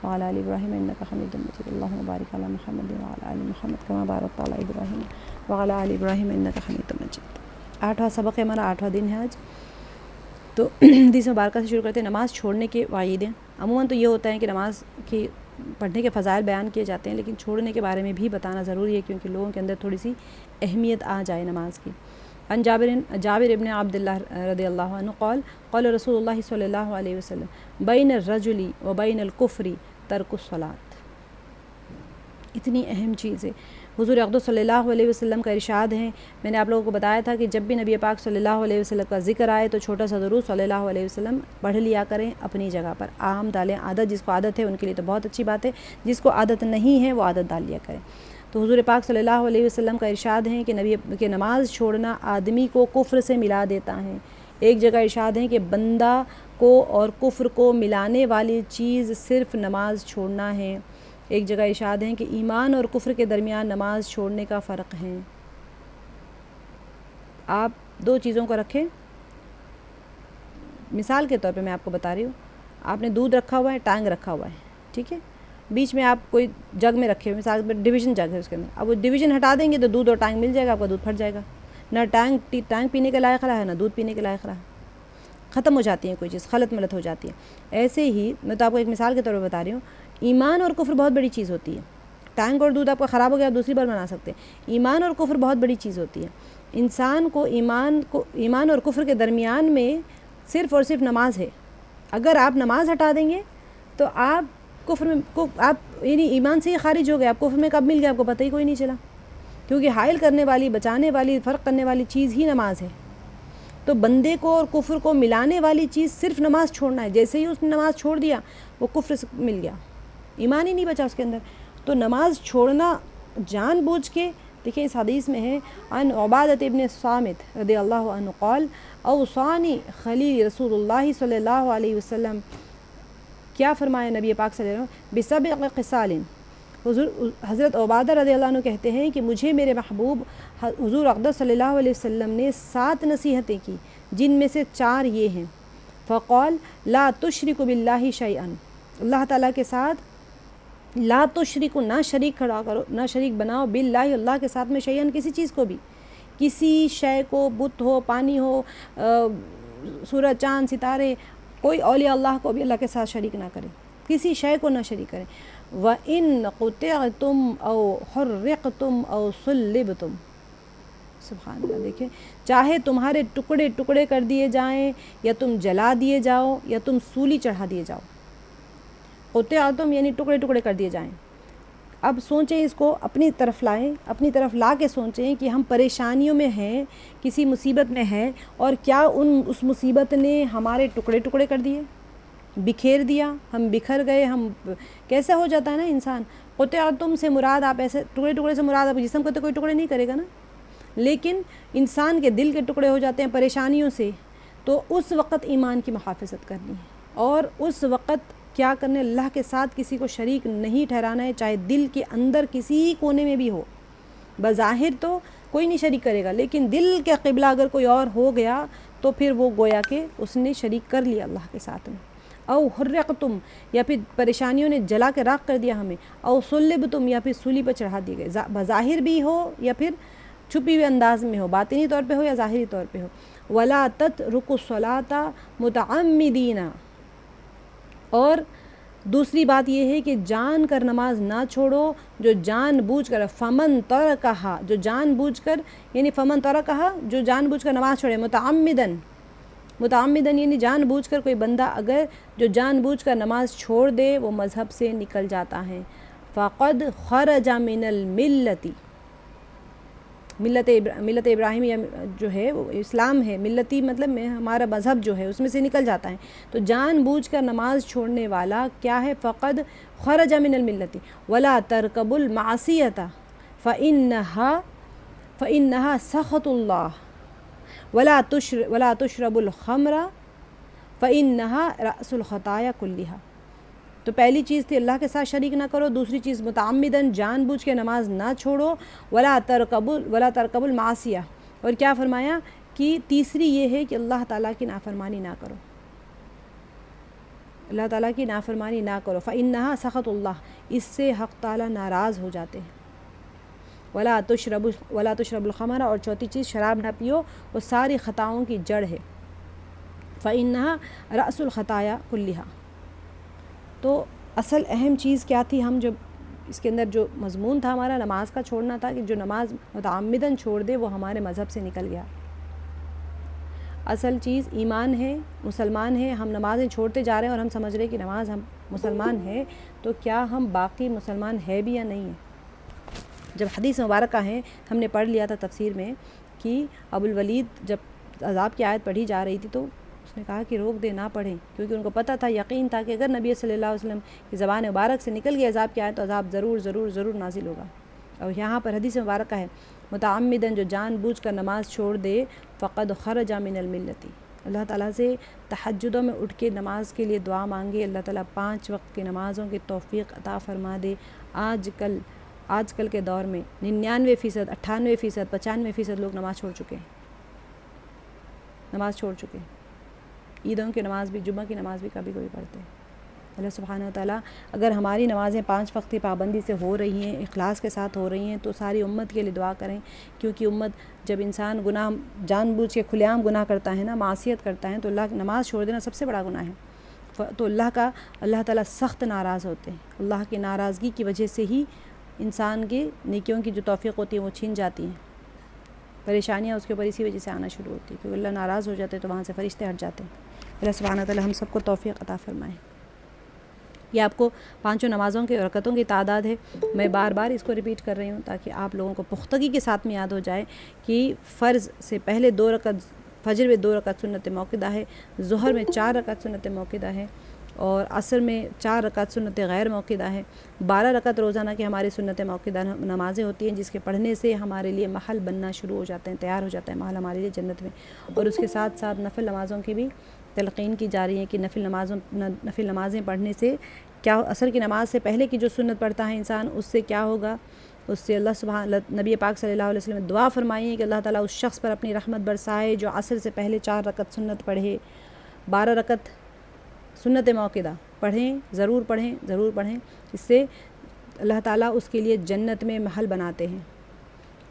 وعلى آل إبراهيم إنك حميد مجيد اللهم بارك على محمد وعلى آل محمد كما باركت على إبراهيم وعلى آل إبراهيم إنك حميد مجيد. 8واں سبق ہے ہمارا، 8واں دن ہے آج. تو حدیث مبارکہ سے شروع کرتے ہیں. نماز چھوڑنے کے وعیدیں. عموماً تو یہ ہوتا ہے کہ نماز کی پڑھنے کے فضائل بیان کیے جاتے ہیں، لیکن چھوڑنے کے بارے میں بھی بتانا ضروری ہے کیونکہ لوگوں کے اندر تھوڑی سی اہمیت آ جائے نماز کی. عن جابر ابن عبد اللہ رضی اللہ عنہ قال قال رسول اللہ صلی اللہ علیہ وسلم بین الرجل و بین الکفر ترک الصلاۃ. اتنی اہم چیز ہے. حضور اقدس صلی اللہ علیہ وسلم کا ارشاد ہے. میں نے آپ لوگوں کو بتایا تھا کہ جب بھی نبی پاک صلی اللہ علیہ وسلم کا ذکر آئے تو چھوٹا سا درود صلی اللہ علیہ وسلم پڑھ لیا کریں اپنی جگہ پر. عام ڈالیں. عادت جس کو عادت ہے ان کے لیے تو بہت اچھی بات ہے، جس کو عادت نہیں ہے وہ عادت ڈال لیا کریں. تو حضور پاک صلی اللہ علیہ وسلم کا ارشاد ہے کہ نبی کہ نماز چھوڑنا آدمی کو کفر سے ملا دیتا ہے. ایک جگہ ارشاد ہے کہ بندہ کو اور کفر کو ملانے والی چیز صرف نماز چھوڑنا ہے. ایک جگہ ارشاد ہے کہ ایمان اور کفر کے درمیان نماز چھوڑنے کا فرق ہے. آپ دو چیزوں کو رکھیں. مثال کے طور پہ میں آپ کو بتا رہی ہوں، آپ نے دودھ رکھا ہوا ہے، ٹانگ رکھا ہوا ہے، ٹھیک ہے، بیچ میں آپ کوئی جگ میں رکھے ہوئے، مثال پر ڈویژن جگ ہے اس کے اندر. اب وہ ڈویژن ہٹا دیں گے تو دودھ اور ٹانگ مل جائے گا، آپ کا دودھ پھٹ جائے گا. نہ ٹانگ پینے کے لائق رہا ہے، نہ دودھ پینے کے لائق رہا. ختم ہو جاتی ہے کوئی چیز، خلط ملط ہو جاتی ہے. ایسے ہی میں تو آپ کو ایک مثال کے طور پہ بتا رہی ہوں، ایمان اور کفر بہت بڑی چیز ہوتی ہے. ٹانگ اور دودھ آپ کا خراب ہو گیا، آپ دوسری بار بنا سکتے ہیں. ایمان اور کفر بہت بڑی چیز ہوتی ہے. انسان کو ایمان اور کفر کے درمیان میں صرف اور صرف نماز ہے. اگر آپ نماز ہٹا دیں گے تو آپ کفر میں آپ یعنی ایمان سے ہی خارج ہو گئے. آپ کفر میں کب مل گیا آپ کو پتہ ہی کوئی نہیں چلا، کیونکہ حائل کرنے والی، بچانے والی، فرق کرنے والی چیز ہی نماز ہے. تو بندے کو اور کفر کو ملانے والی چیز صرف نماز چھوڑنا ہے. جیسے ہی اس نے نماز چھوڑ دیا وہ کفر سے مل گیا، ایمان ہی نہیں بچا اس کے اندر. تو نماز چھوڑنا جان بوجھ کے، دیکھیں اس حدیث میں ہے عن عبادۃ ابن الصامت رضی اللہ عنہ قال اوصانی خلیل رسول اللہ صلی اللہ علیہ وسلم. کیا فرمایا نبی پاک صلی اللہ علیہ وسلم؟ بسبع خصال. حضرت عبادہ رضی اللہ عنہ کہتے ہیں کہ مجھے میرے محبوب حضور اقدس صلی اللہ علیہ وسلم نے 7 نصیحتیں کی، جن میں سے 4 یہ ہیں. فقال لا تشرک باللہ شیئا. اللہ تعالیٰ کے ساتھ لا تشرک، نہ شریک کھڑا کرو، نہ شریک بناؤ، باللہ اللہ کے ساتھ میں شیئا کسی چیز کو بھی، کسی شے کو، بت ہو، پانی ہو، سورج، چاند، ستارے، کوئی اولیاء اللہ کو بھی اللہ کے ساتھ شریک نہ کرے، کسی شے کو نہ شریک کریں. وَإِن قُطِعْتُمْ أَوْ حُرِّقْتُمْ أَوْ صُلِّبْتُمْ. سبحان اللہ. دیکھیں، چاہے تمہارے ٹکڑے ٹکڑے کر دیے جائیں، یا تم جلا دیے جاؤ، یا تم سولی چڑھا دیے جاؤ. قُطِعْتُمْ یعنی ٹکڑے ٹکڑے کر دیے جائیں. اب سوچیں، اس کو اپنی طرف لائیں، اپنی طرف لا کے سوچیں کہ ہم پریشانیوں میں ہیں، کسی مصیبت میں ہیں، اور کیا اس مصیبت نے ہمارے ٹکڑے ٹکڑے کر دیے، بکھیر دیا، ہم بکھر گئے. ہم کیسا ہو جاتا ہے نا انسان. قُطِعْتُمْ سے مراد، آپ ایسے ٹکڑے ٹکڑے سے مراد آپ جسم کو تو کوئی ٹکڑے نہیں کرے گا نا، لیکن انسان کے دل کے ٹکڑے ہو جاتے ہیں پریشانیوں سے. تو اس وقت ایمان کی محافظت کرنی ہے، اور اس وقت کیا کرنے، اللہ کے ساتھ کسی کو شریک نہیں ٹھہرانا ہے، چاہے دل کے اندر کسی کونے میں بھی ہو. بظاہر تو کوئی نہیں شریک کرے گا، لیکن دل کے قبلہ اگر کوئی اور ہو گیا تو پھر وہ گویا کہ اس نے شریک کر لیا اللہ کے ساتھ میں. او حرقتم، یا پھر پریشانیوں نے جلا کے راکھ کر دیا ہمیں. او صلبتم، یا پھر سولی پر چڑھا دیے گئے، بظاہر بھی ہو یا پھر چھپی ہوئے انداز میں ہو، باطنی طور پہ ہو یا ظاہری طور پہ ہو. ولا تترکوا الصلاۃ متعمدین. اور دوسری بات یہ ہے کہ جان کر نماز نہ چھوڑو، جو جان بوجھ کر، فمن ترکہا، جو جان بوجھ کر، یعنی فمن ترکہا، جو جان بوجھ کر نماز چھوڑے، متعمدن یعنی جان بوجھ کر کوئی بندہ اگر جو جان بوجھ کر نماز چھوڑ دے وہ مذہب سے نکل جاتا ہے. فقد خرج من الملت. ملت ابراہیمیہ جو ہے وہ اسلام ہے، ملتی مطلب میں ہمارا مذہب جو ہے اس میں سے نکل جاتا ہے. تو جان بوجھ کر نماز چھوڑنے والا کیا ہے؟ فقد خرج من الملت. ولا ترکبوا المعصیۃ فإنها سخط اللہ. ولا تشربوا الخمر فإنها رأس الخطايا كلها. تو پہلی چیز تھی اللہ کے ساتھ شریک نہ کرو، دوسری چیز متعمدن جان بوجھ کے نماز نہ چھوڑو، ولا ترکبوا المعصیہ، اور کیا فرمایا کہ تیسری یہ ہے کہ اللہ تعالیٰ کی نافرمانی نہ کرو. اللہ تعالیٰ کی نافرمانی نہ کرو، فإنہا سخط اللہ، اس سے حق تعالیٰ ناراض ہو جاتے ہیں۔ ولا تشرب الخمر، اور چوتھی چیز شراب نہ پیو، وہ ساری خطاؤں کی جڑ ہے۔ فإنہا رأس الخطایا کلہا، تو اصل اہم چیز کیا تھی؟ ہم جب اس کے اندر جو مضمون تھا ہمارا نماز کا چھوڑنا تھا، کہ جو نماز متعمداً چھوڑ دے وہ ہمارے مذہب سے نکل گیا۔ اصل چیز ایمان ہے، مسلمان ہے، ہم نمازیں چھوڑتے جا رہے ہیں اور ہم سمجھ رہے ہیں کہ نماز ہم مسلمان ہیں، تو کیا ہم باقی مسلمان ہے بھی یا نہیں ہیں؟ جب حدیث مبارکہ ہیں، ہم نے پڑھ لیا تھا تفسیر میں کہ ابو الولید جب عذاب کی آیت پڑھی جا رہی تھی تو اس نے کہا کہ روک دے، نہ پڑھیں، کیونکہ ان کو پتہ تھا، یقین تھا کہ اگر نبی صلی اللہ علیہ وسلم کی زبان مبارک سے نکل گئی عذاب کی آیت تو عذاب ضرور ضرور ضرور نازل ہوگا۔ اور یہاں پر حدیث مبارکہ ہے متعمداً، جو جان بوجھ کر نماز چھوڑ دے، فقد خرج من الملتی، اللہ تعالیٰ سے تہجدوں میں اٹھ کے نماز کے لیے دعا مانگے، اللہ تعالیٰ 5 وقت کی نمازوں کی توفیق عطا فرما دے۔ آج کل کے دور میں 99%، 98%، 95% لوگ نماز چھوڑ چکے ہیں، عیدوں کی نماز بھی، جمعہ کی نماز بھی کبھی کبھی پڑھتے ہیں۔ اللہ سبحانہ وتعالیٰ اگر ہماری نمازیں 5 وقت کی پابندی سے ہو رہی ہیں، اخلاص کے ساتھ ہو رہی ہیں، تو ساری امت کے لیے دعا کریں، کیونکہ امت جب انسان گناہ جان بوجھ کے کھلے عام گناہ کرتا ہے نا، معصیت کرتا ہے، تو اللہ کی نماز چھوڑ دینا سب سے بڑا گناہ ہے، تو اللہ تعالیٰ سخت ناراض ہوتے ہیں۔ اللہ کی ناراضگی کی وجہ سے ہی انسان کے نیکیوں کی جو توفیق ہوتی ہے وہ چھین جاتی ہیں، پریشانیاں اس کے اوپر اسی وجہ سے آنا شروع ہوتی ہے، کیونکہ اللہ ناراض ہو جاتے ہیں تو وہاں سے فرشتے ہٹ جاتے ہیں۔ اللہ سبحانہ وتعالیٰ ہم سب کو توفیق عطا فرمائے۔ یہ آپ کو 5 نمازوں کے رکعتوں کی تعداد ہے، میں بار بار اس کو ریپیٹ کر رہی ہوں تاکہ آپ لوگوں کو پختگی کے ساتھ میں یاد ہو جائے کہ فرض سے پہلے 2 رکعت، فجر میں 2 رکعت سنت موقدہ ہے، ظہر میں 4 رکعت سنت موقدہ ہے، اور عصر میں 4 رکعت سنت غیر موقدہ ہے۔ 12 رکعت روزانہ کی ہماری سنت موقدہ نمازیں ہوتی ہیں، جس کے پڑھنے سے ہمارے لیے محل بننا شروع ہو جاتے ہیں، تیار ہو جاتا ہے محل ہمارے لیے جنت میں۔ اور اس کے ساتھ ساتھ نفل نمازوں کی بھی تلقین کی جا رہی ہے کہ نفل نمازیں پڑھنے سے کیا، عصر کی نماز سے پہلے کی جو سنت پڑھتا ہے انسان، اس سے کیا ہوگا؟ اس سے نبی پاک صلی اللہ علیہ وسلم نے دعا فرمائی ہے کہ اللہ تعالیٰ اس شخص پر اپنی رحمت برسائے جو عصر سے پہلے 4 رکعت سنت پڑھے، 12 رکعت سنت موقدہ ضرور پڑھیں، اس سے اللہ تعالیٰ اس کے لیے جنت میں محل بناتے ہیں۔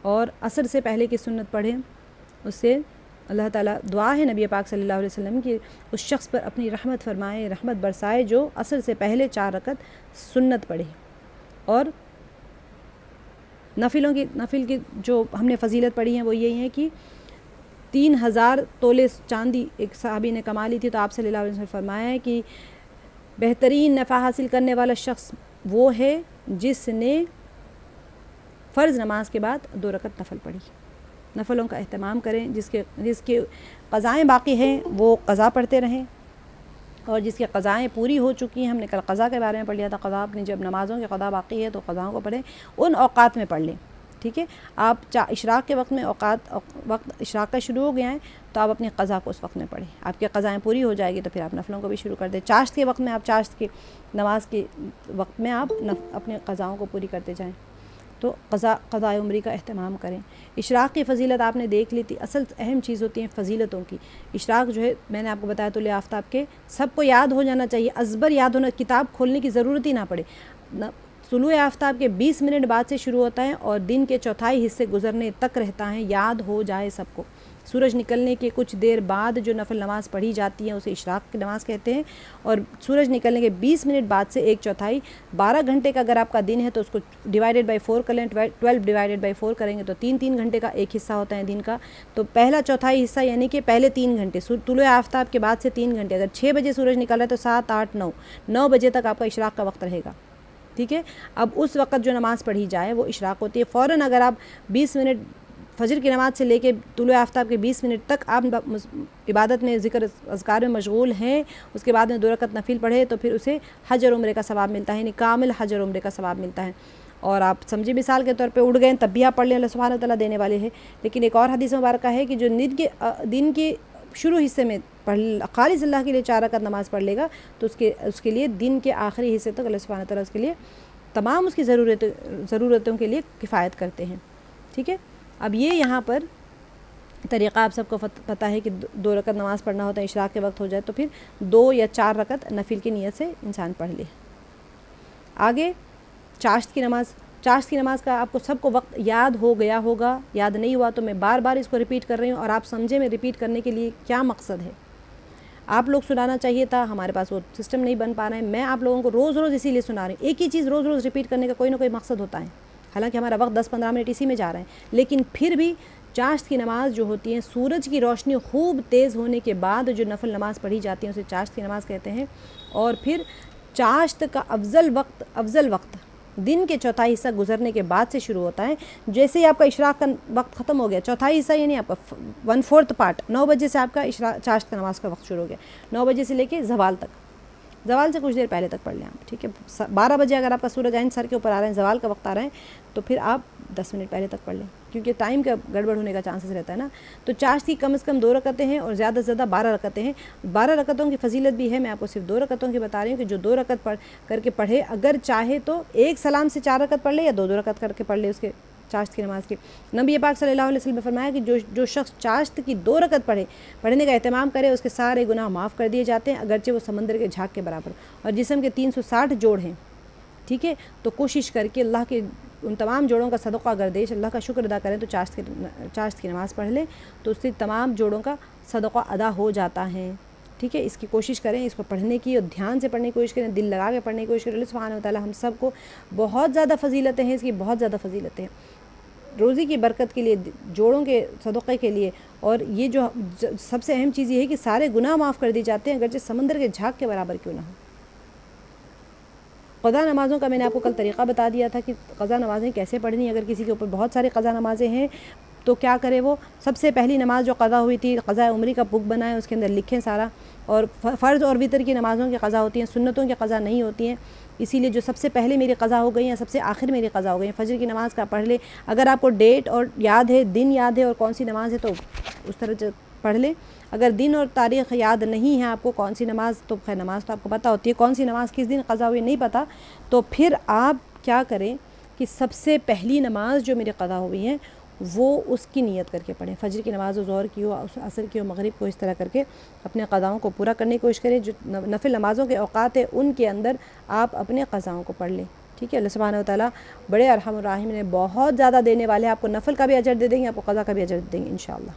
اور عصر سے پہلے کی سنت پڑھیں، اس سے اللہ تعالیٰ دعا ہے نبی پاک صلی اللہ علیہ وسلم کی اس شخص پر اپنی رحمت فرمائے، رحمت برسائے جو عصر سے پہلے 4 رکعت سنت پڑھے۔ اور نفل کی جو ہم نے فضیلت پڑھی ہیں وہ یہی ہے کہ 3000 تولے چاندی ایک صحابی نے کما لی تھی، تو آپ صلی اللہ علیہ وسلم نے فرمایا ہے کہ بہترین نفع حاصل کرنے والا شخص وہ ہے جس نے فرض نماز کے بعد 2 رکعت نفل پڑھی۔ نفلوں کا اہتمام کریں، جس کے قضائیں باقی ہیں وہ قضا پڑھتے رہیں، اور جس کی قضائیں پوری ہو چکی ہیں، ہم نے کل قضا کے بارے میں پڑھ لیا تھا، قضا اپنی جب نمازوں کی قضا باقی ہے تو قضاؤں کو پڑھیں، ان اوقات میں پڑھ لیں، ٹھیک ہے؟ آپ اشراق کے وقت میں وقت اشراق کا شروع ہو گیا ہے تو آپ اپنی قضا کو اس وقت میں پڑھیں، آپ کی قضائیں پوری ہو جائے گی تو پھر آپ نفلوں کو بھی شروع کر دیں۔ چاشت کے وقت میں آپ چاشت کی نماز کے وقت میں آپ اپنی قضاؤں کو پوری کرتے جائیں، تو قضاء عمری کا اہتمام کریں۔ اشراق کی فضیلت آپ نے دیکھ لی تھی، اصل اہم چیز ہوتی ہیں فضیلتوں کی۔ اشراق جو ہے میں نے آپ کو بتایا طلوع آفتاب کے سب کو یاد ہو جانا چاہیے، ازبر یاد ہونا، کتاب کھولنے کی ضرورت ہی نہ پڑے۔ طلوع آفتاب کے 20 منٹ بعد سے شروع ہوتا ہے اور دن کے چوتھائی حصے گزرنے تک رہتا ہے، یاد ہو جائے سب کو۔ سورج نکلنے کے کچھ دیر بعد جو نفل نماز پڑھی جاتی ہے اسے اشراق کی نماز کہتے ہیں، اور سورج نکلنے کے 20 منٹ بعد سے 1/4، 12 گھنٹے کا اگر آپ کا دن ہے تو اس کو ڈیوائیڈڈ بائی 4 کر لیں، 12 ڈیوائیڈڈ بائی 4 کریں گے تو 3 گھنٹے کا ایک حصہ ہوتا ہے دن کا، تو پہلا چوتھائی حصہ یعنی کہ پہلے 3 گھنٹے طلوع آفتاب کے بعد سے 3 گھنٹے، اگر 6 بجے سورج نکل رہا ہے تو 7، 8، 9 بجے تک آپ کا اشراق کا وقت رہے گا، ٹھیک ہے؟ اب اس وقت جو نماز پڑھی جائے وہ اشراق ہوتی ہے۔ فوراً اگر آپ 20 منٹ فجر کی نماز سے لے کے طلوع آفتاب کے 20 منٹ تک آپ عبادت میں ذکر اذکار میں مشغول ہیں، اس کے بعد میں 2 رکعت نفل پڑھے تو پھر اسے حج اور عمرے کا ثواب ملتا ہے، یعنی کامل حج اور عمرے کا ثواب ملتا ہے۔ اور آپ سمجھے مثال کے طور پہ اڑ گئے تب بھی آپ پڑھ لیں، اللہ سبحانہ وتعالیٰ دینے والے ہیں۔ لیکن ایک اور حدیث مبارکہ ہے کہ جو دن کے شروع حصے میں خالص اللہ کے لیے 4 رکعت نماز پڑھ لے گا تو اس کے لیے دن کے آخری حصے تک اللہ سبحانہ وتعالیٰ اس کے لیے تمام اس کی ضرورتوں کے لیے کفایت کرتے ہیں، ٹھیک ہے؟ اب یہ یہاں پر طریقہ آپ سب کو پتہ ہے کہ 2 رکعت نماز پڑھنا ہوتا ہے، اشراق کے وقت ہو جائے تو پھر 2 یا 4 رکعت نفل کی نیت سے انسان پڑھ لے۔ آگے چاشت کی نماز۔ چاشت کی نماز کا آپ کو سب کو وقت یاد ہو گیا ہوگا، یاد نہیں ہوا تو میں بار بار اس کو ریپیٹ کر رہی ہوں، اور آپ سمجھے میں ریپیٹ کرنے کے لیے کیا مقصد ہے۔ آپ لوگ سنانا چاہیے تھا، ہمارے پاس وہ سسٹم نہیں بن پا رہا ہے، میں آپ لوگوں کو روز روز اسی لیے سنا رہی ہوں۔ ایک ہی چیز روز روز ریپیٹ کرنے کا کوئی نہ کوئی مقصد ہوتا ہے، حالانکہ ہمارا وقت 10-15 منٹ اسی میں جا رہے ہیں، لیکن پھر بھی چاشت کی نماز جو ہوتی ہے، سورج کی روشنی خوب تیز ہونے کے بعد جو نفل نماز پڑھی جاتی ہے اسے چاشت کی نماز کہتے ہیں۔ اور پھر چاشت کا افضل وقت دن کے چوتھائی حصہ گزرنے کے بعد سے شروع ہوتا ہے۔ جیسے ہی آپ کا اشراق کا وقت ختم ہو گیا، چوتھائی حصہ یعنی آپ کا 1/4 پارٹ، 9 بجے سے آپ کا چاشت کا نماز کا وقت شروع ہو گیا، 9 بجے سے لے کے زوال تک، زوال سے کچھ دیر پہلے تک پڑھ لیں آپ، ٹھیک ہے۔ 12 بجے اگر آپ کا سورج عین سر کے اوپر آ رہے ہیں، زوال کا وقت آ رہا ہے، تو پھر آپ 10 منٹ پہلے تک پڑھ لیں، کیونکہ ٹائم کا گڑبڑ ہونے کا چانسز رہتا ہے نا۔ تو چاشت کی کم از کم 2 رکعتیں ہیں اور زیادہ سے زیادہ 12 رکعتیں ہیں۔ 12 رکعتوں کی فضیلت بھی ہے، میں آپ کو صرف 2 رکعتوں کی بتا رہی ہوں کہ جو 2 رکعت کر کے پڑھے، اگر چاہے تو ایک سلام سے 4 رکعت پڑھ لے یا 2 رکعت کر کے پڑھ لے اس کے چاشت کی نماز کی۔ نبی پاک صلی اللہ علیہ وسلم نے فرمایا کہ جو شخص چاشت کی 2 رکعت پڑھنے کا اہتمام کرے، اس کے سارے گناہ معاف کر دیے جاتے ہیں، اگرچہ وہ سمندر کے جھاگ کے برابر، اور جسم کے 360 جوڑ ہیں، ٹھیک ہے۔ تو کوشش کر کے اللہ کے ان تمام جوڑوں کا صدقہ گردش اللہ کا شکر ادا کریں، تو چاشت کی نماز پڑھ لیں تو اس سے تمام جوڑوں کا صدقہ ادا ہو جاتا ہے، ٹھیک ہے۔ اس کی کوشش کریں، اس کو پڑھنے کی، اور دھیان سے پڑھنے کی کوشش کریں، دل لگا کے پڑھنے کی کوشش کریں۔ اللہ سبحانہ وتعالی ہم سب کو بہت زیادہ فضیلتیں ہیں، اس کی بہت زیادہ فضیلتیں ہیں، روزی کی برکت کے لیے، جوڑوں کے صدقے کے لیے، اور یہ جو سب سے اہم چیز یہ ہے کہ سارے گناہ معاف کر دی جاتے ہیں، اگرچہ سمندر کے جھاگ کے برابر کیوں نہ ہو۔ قضا نمازوں کا میں نے آپ کو کل طریقہ بتا دیا تھا کہ قضا نمازیں کیسے پڑھنی۔ اگر کسی کے اوپر بہت سارے قضا نمازیں ہیں تو کیا کرے، وہ سب سے پہلی نماز جو قضا ہوئی تھی، قضا عمری کا بک بنائیں، اس کے اندر لکھیں سارا، اور فرض اور وتر کی نمازوں کی قضا ہوتی ہیں، سنتوں کی قضا نہیں ہوتی ہیں، اسی لیے جو سب سے پہلے میری قضا ہو گئی ہیں، سب سے آخر میری قضا ہو گئی ہیں، فجر کی نماز کا پڑھ لے۔ اگر آپ کو ڈیٹ اور یاد ہے، دن یاد ہے اور کون سی نماز ہے، تو اس طرح پڑھ لیں۔ اگر دن اور تاریخ یاد نہیں ہے آپ کو کون سی نماز، تو خیر نماز تو آپ کو پتہ ہوتی ہے، کون سی نماز کس دن قضا ہوئی نہیں پتہ، تو پھر آپ کیا کریں کہ سب سے پہلی نماز جو میری قضا ہوئی ہیں وہ اس کی نیت کر کے پڑھیں۔ فجر کی نماز ہو، ظہر کی ہو، عصر کی ہو، مغرب کو، اس طرح کر کے اپنے قضاؤں کو پورا کرنے کی کوشش کریں۔ جو نفل نمازوں کے اوقات ہیں ان کے اندر آپ اپنے قضاؤں کو پڑھ لیں، ٹھیک ہے۔ اللہ سبحانہ وتعالیٰ بڑے ارحم الراحمین نے، بہت زیادہ دینے والے ہیں، آپ کو نفل کا بھی اجر دے دیں گے، آپ کو قضا کا بھی اجر دے دیں گے انشاءاللہ،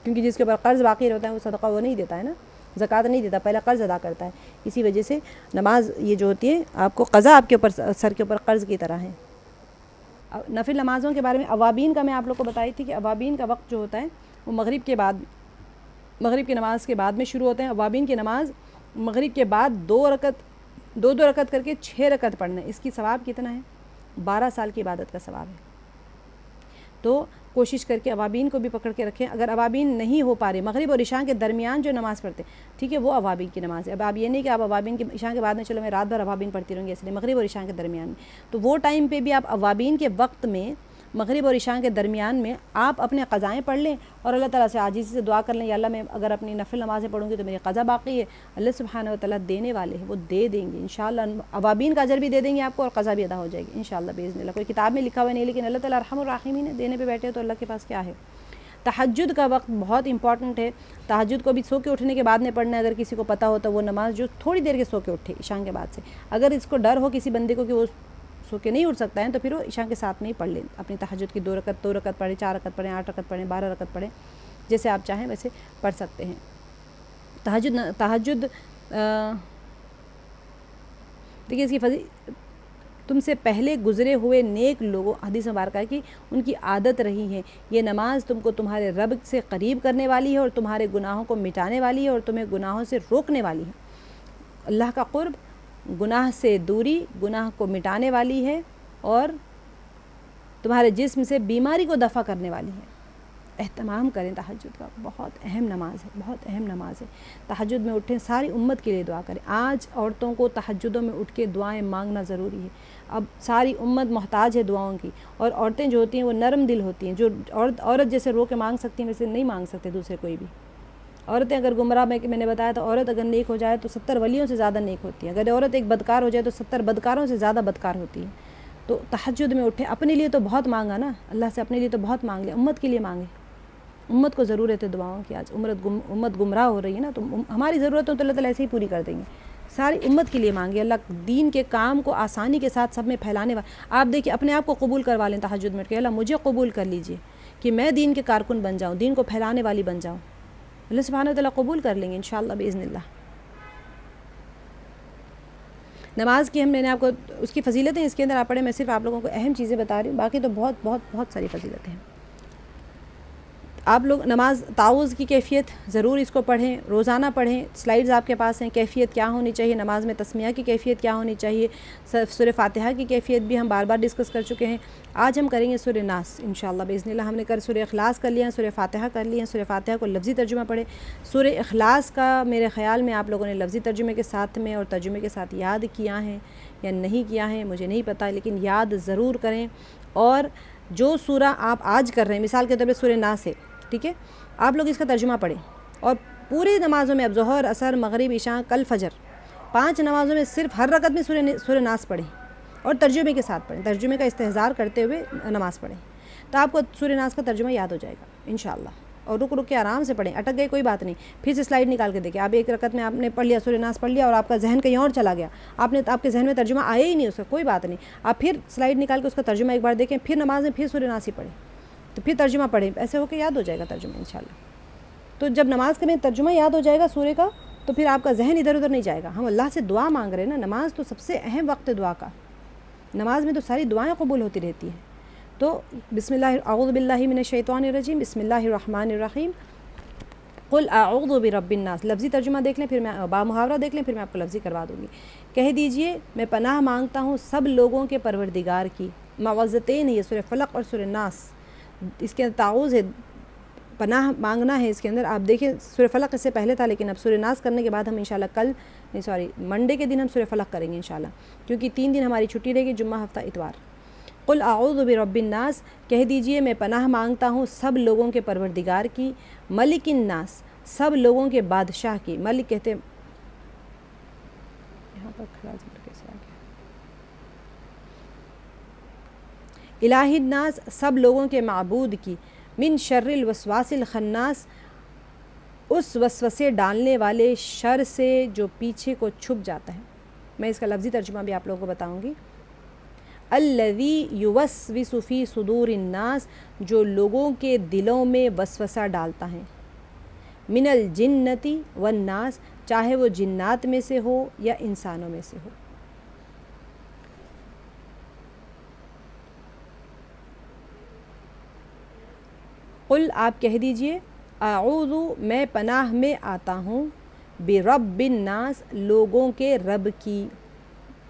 کیونکہ جس کے اوپر قرض باقی رہتا ہے وہ صدقہ وہ نہیں دیتا ہے نا، زکوٰۃ نہیں دیتا، پہلا قرض ادا کرتا ہے۔ اسی وجہ سے نماز یہ جو ہوتی ہے، آپ کو قضا آپ کے اوپر سر کے اوپر قرض کی طرح ہے۔ نفل نمازوں کے بارے میں اوابین کا میں آپ لوگ کو بتائی تھی کہ اوابین کا وقت جو ہوتا ہے وہ مغرب کے بعد، مغرب کی نماز کے بعد میں شروع ہوتے ہیں۔ اوابین کی نماز مغرب کے بعد 2 رکعت کر کے 6 رکعت پڑھنا ہے۔ اس کی ثواب کتنا ہے؟ 12 سال کی عبادت کا ثواب ہے۔ تو کوشش کر کے اوابین کو بھی پکڑ کے رکھیں۔ اگر اوابین نہیں ہو پا رہے، مغرب اور عشاء کے درمیان جو نماز پڑھتے ہیں، ٹھیک ہے، وہ اوابین کی نماز ہے۔ اب آپ یہ نہیں کہ آپ اوابین کی عشاء کے بعد میں چلو میں رات بھر اوابین پڑھتی رہوں گی، اس لیے مغرب اور عشاء کے درمیان میں، تو وہ ٹائم پہ بھی آپ اوابین کے وقت میں، مغرب اور عشاء کے درمیان میں آپ اپنے قضائیں پڑھ لیں اور اللہ تعالیٰ سے عاجزی سے دعا کر لیں، یا اللہ میں اگر اپنی نفل نمازیں پڑھوں گی تو میری قضا باقی ہے، اللہ سبحانہ وتعالیٰ دینے والے ہیں، وہ دے دیں گے انشاءاللہ، اوابین کا اجر بھی دے دیں گے آپ کو اور قضا بھی ادا ہو جائے گی انشاءاللہ باذن اللہ۔ کوئی کتاب میں لکھا ہوا نہیں، لیکن اللہ تعالیٰ ارحم الراحمین ہے، دینے پہ بیٹھے تو اللہ کے پاس کیا ہے۔ تہجد کا وقت بہت امپورٹنٹ ہے، تہجد کو بھی سو کے اٹھنے کے بعد میں پڑھنا ہے۔ اگر کسی کو پتہ ہوتا وہ نماز جو تھوڑی دیر کے سو کے اٹھے عشاء کے بعد سے، اگر اس کو ڈر ہو کسی بندے کو کہ وہ سو کے نہیں اٹھ سکتا ہے، تو پھر وہ عشاء کے ساتھ میں ہی پڑھ لیں اپنی تہجد کی 2 رکعت پڑھیں، 4 رکعت پڑھیں، 8 رکعت پڑھیں، 12 رکعت پڑھیں، جیسے آپ چاہیں ویسے پڑھ سکتے ہیں۔ تہجد دیکھیے اس کی تم سے پہلے گزرے ہوئے نیک لوگوں، حدیث مبارکہ ہے کہ ان کی عادت رہی ہے، یہ نماز تم کو تمہارے رب سے قریب کرنے والی ہے اور تمہارے گناہوں کو مٹانے والی ہے اور تمہیں گناہوں سے روکنے والی ہے۔ اللہ کا قرب، گناہ سے دوری، گناہ کو مٹانے والی ہے اور تمہارے جسم سے بیماری کو دفع کرنے والی ہے۔ اہتمام کریں تہجد کا، بہت اہم نماز ہے، بہت اہم نماز ہے۔ تہجد میں اٹھیں، ساری امت کے لیے دعا کریں۔ آج عورتوں کو تہجدوں میں اٹھ کے دعائیں مانگنا ضروری ہے۔ اب ساری امت محتاج ہے دعاؤں کی، اور عورتیں جو ہوتی ہیں وہ نرم دل ہوتی ہیں، جو عورت جیسے رو کے مانگ سکتی ہیں ویسے نہیں مانگ سکتے دوسرے کوئی بھی۔ عورتیں اگر گمراہ، میں نے بتایا تو عورت اگر نیک ہو جائے تو 70 ولیوں سے زیادہ نیک ہوتی ہے، اگر عورت ایک بدکار ہو جائے تو 70 بدکاروں سے زیادہ بدکار ہوتی ہے۔ تو تہجد میں اٹھے، اپنے لیے تو بہت مانگا نا اللہ سے، اپنے لیے تو بہت مانگ لیا، امت کے لیے مانگے، امت کو ضرورت ہے دعاؤں کی. آج امت گمراہ ہو رہی ہے نا, تو ہماری ضرورتوں تو اللہ تعالیٰ ایسے ہی پوری کر دیں گے. ساری امت کے لیے مانگے, اللہ دین کے کام کو آسانی کے ساتھ سب میں پھیلانے والا. آپ دیکھیں اپنے آپ کو قبول کروا لیں تہجد میں کہ اللہ مجھے قبول کر لیجئے کہ میں دین کے کارکن بن جاؤں, دین کو پھیلانے والی بن جاؤں. اللہ سبحانہ و تعالیٰ قبول کر لیں گے انشاءاللہ باذن اللہ. نماز کی میں نے آپ کو اس کی فضیلتیں اس کے اندر آپ پڑھیں, میں صرف آپ لوگوں کو اہم چیزیں بتا رہی ہوں, باقی تو بہت بہت بہت ساری فضیلتیں ہیں. آپ لوگ نماز تعوذ کی کیفیت ضرور اس کو پڑھیں, روزانہ پڑھیں. سلائیڈز آپ کے پاس ہیں, کیفیت کیا ہونی چاہیے نماز میں, تسمیہ کی کیفیت کیا ہونی چاہیے, سورہ فاتحہ کی کیفیت بھی ہم بار بار ڈسکس کر چکے ہیں. آج ہم کریں گے سورہ ناس انشاءاللہ باذن اللہ. ہم نے سورہ اخلاص کر لیا, سورہ فاتحہ کر لیا. سورہ فاتحہ کو لفظی ترجمہ پڑھیں. سورہ اخلاص کا میرے خیال میں آپ لوگوں نے لفظی ترجمے کے ساتھ میں اور ترجمے کے ساتھ یاد کیا ہے یا نہیں کیا ہے مجھے نہیں پتہ, لیکن یاد ضرور کریں. اور جو سورہ آپ آج کر رہے ہیں, مثال کے طور پہ سورہ ناس ہے, ٹھیک ہے, آپ لوگ اس کا ترجمہ پڑھیں. اور پوری نمازوں میں اب ظہر, عصر, مغرب, عشاء, کل فجر, 5 نمازوں میں صرف ہر رکعت میں سورہ ناس پڑھیں اور ترجمے کے ساتھ پڑھیں. ترجمے کا استحضار کرتے ہوئے نماز پڑھیں, تو آپ کو سورہ ناس کا ترجمہ یاد ہو جائے گا انشاءاللہ. اور رک کے آرام سے پڑھیں, اٹک گئے کوئی بات نہیں, پھر سے سلائیڈ نکال کے دیکھیں. آپ ایک رکعت میں آپ نے پڑھ لیا, سورہ ناس پڑھ لیا, اور آپ کا ذہن کہیں اور چلا گیا, آپ کے ذہن میں ترجمہ آیا ہی نہیں اس کا, کوئی بات نہیں, آپ پھر سلائیڈ نکال کے اس کا ترجمہ ایک بار دیکھیں, پھر نماز میں پھر سورہ ناس ہی پڑھیں, تو پھر ترجمہ پڑھیں. ایسے ہو کے یاد ہو جائے گا ترجمہ انشاءاللہ. تو جب نماز کے میں ترجمہ یاد ہو جائے گا سورے کا, تو پھر آپ کا ذہن ادھر ادھر نہیں جائے گا. ہم اللہ سے دعا مانگ رہے ہیں نا, نماز تو سب سے اہم وقت ہے دعا کا. نماز میں تو ساری دعائیں قبول ہوتی رہتی ہیں. تو بسم اللہ, اعوذ باللہ من الشیطان الرجیم, بسم اللہ الرحمن الرحیم, قل اعوذ برب الناس. لفظی ترجمہ دیکھ لیں, پھر میں محاورہ دیکھ لیں, پھر میں آپ کو لفظی کروا دوں گی. کہہ دیجئے میں پناہ مانگتا ہوں سب لوگوں کے پروردگار کی. معوذتین ہے یہ, سورہ فلق اور سورہ ناس, اس کے اندر تعوذ ہے, پناہ مانگنا ہے اس کے اندر. آپ دیکھیں سورہ فلق اس سے پہلے تھا, لیکن اب سورہ ناس کرنے کے بعد ہم انشاءاللہ منڈے کے دن ہم سورہ فلق کریں گے انشاءاللہ, کیونکہ 3 دن ہماری چھٹی رہے گی, جمعہ, ہفتہ, اتوار. قل اعوذ برب الناس, کہہ دیجئے میں پناہ مانگتا ہوں سب لوگوں کے پروردگار کی. ملک الناس, سب لوگوں کے بادشاہ کی. ملک کہتے ہیں, یہاں پر کھڑا ذکر کیسے آ گیا. الہ الناس, سب لوگوں کے معبود کی. من شر الوسواس الخناس, اس وسوسے ڈالنے والے شر سے جو پیچھے کو چھپ جاتا ہے. میں اس کا لفظی ترجمہ بھی آپ لوگوں کو بتاؤں گی. الذی یوسوس فی صدور الناس, جو لوگوں کے دلوں میں وسوسہ ڈالتا ہے. من الجنتی والناس, چاہے وہ جنات میں سے ہو یا انسانوں میں سے ہو. قل, آپ کہہ دیجئے, اعوذ, میں پناہ میں آتا ہوں, برب الناس, لوگوں کے رب کی.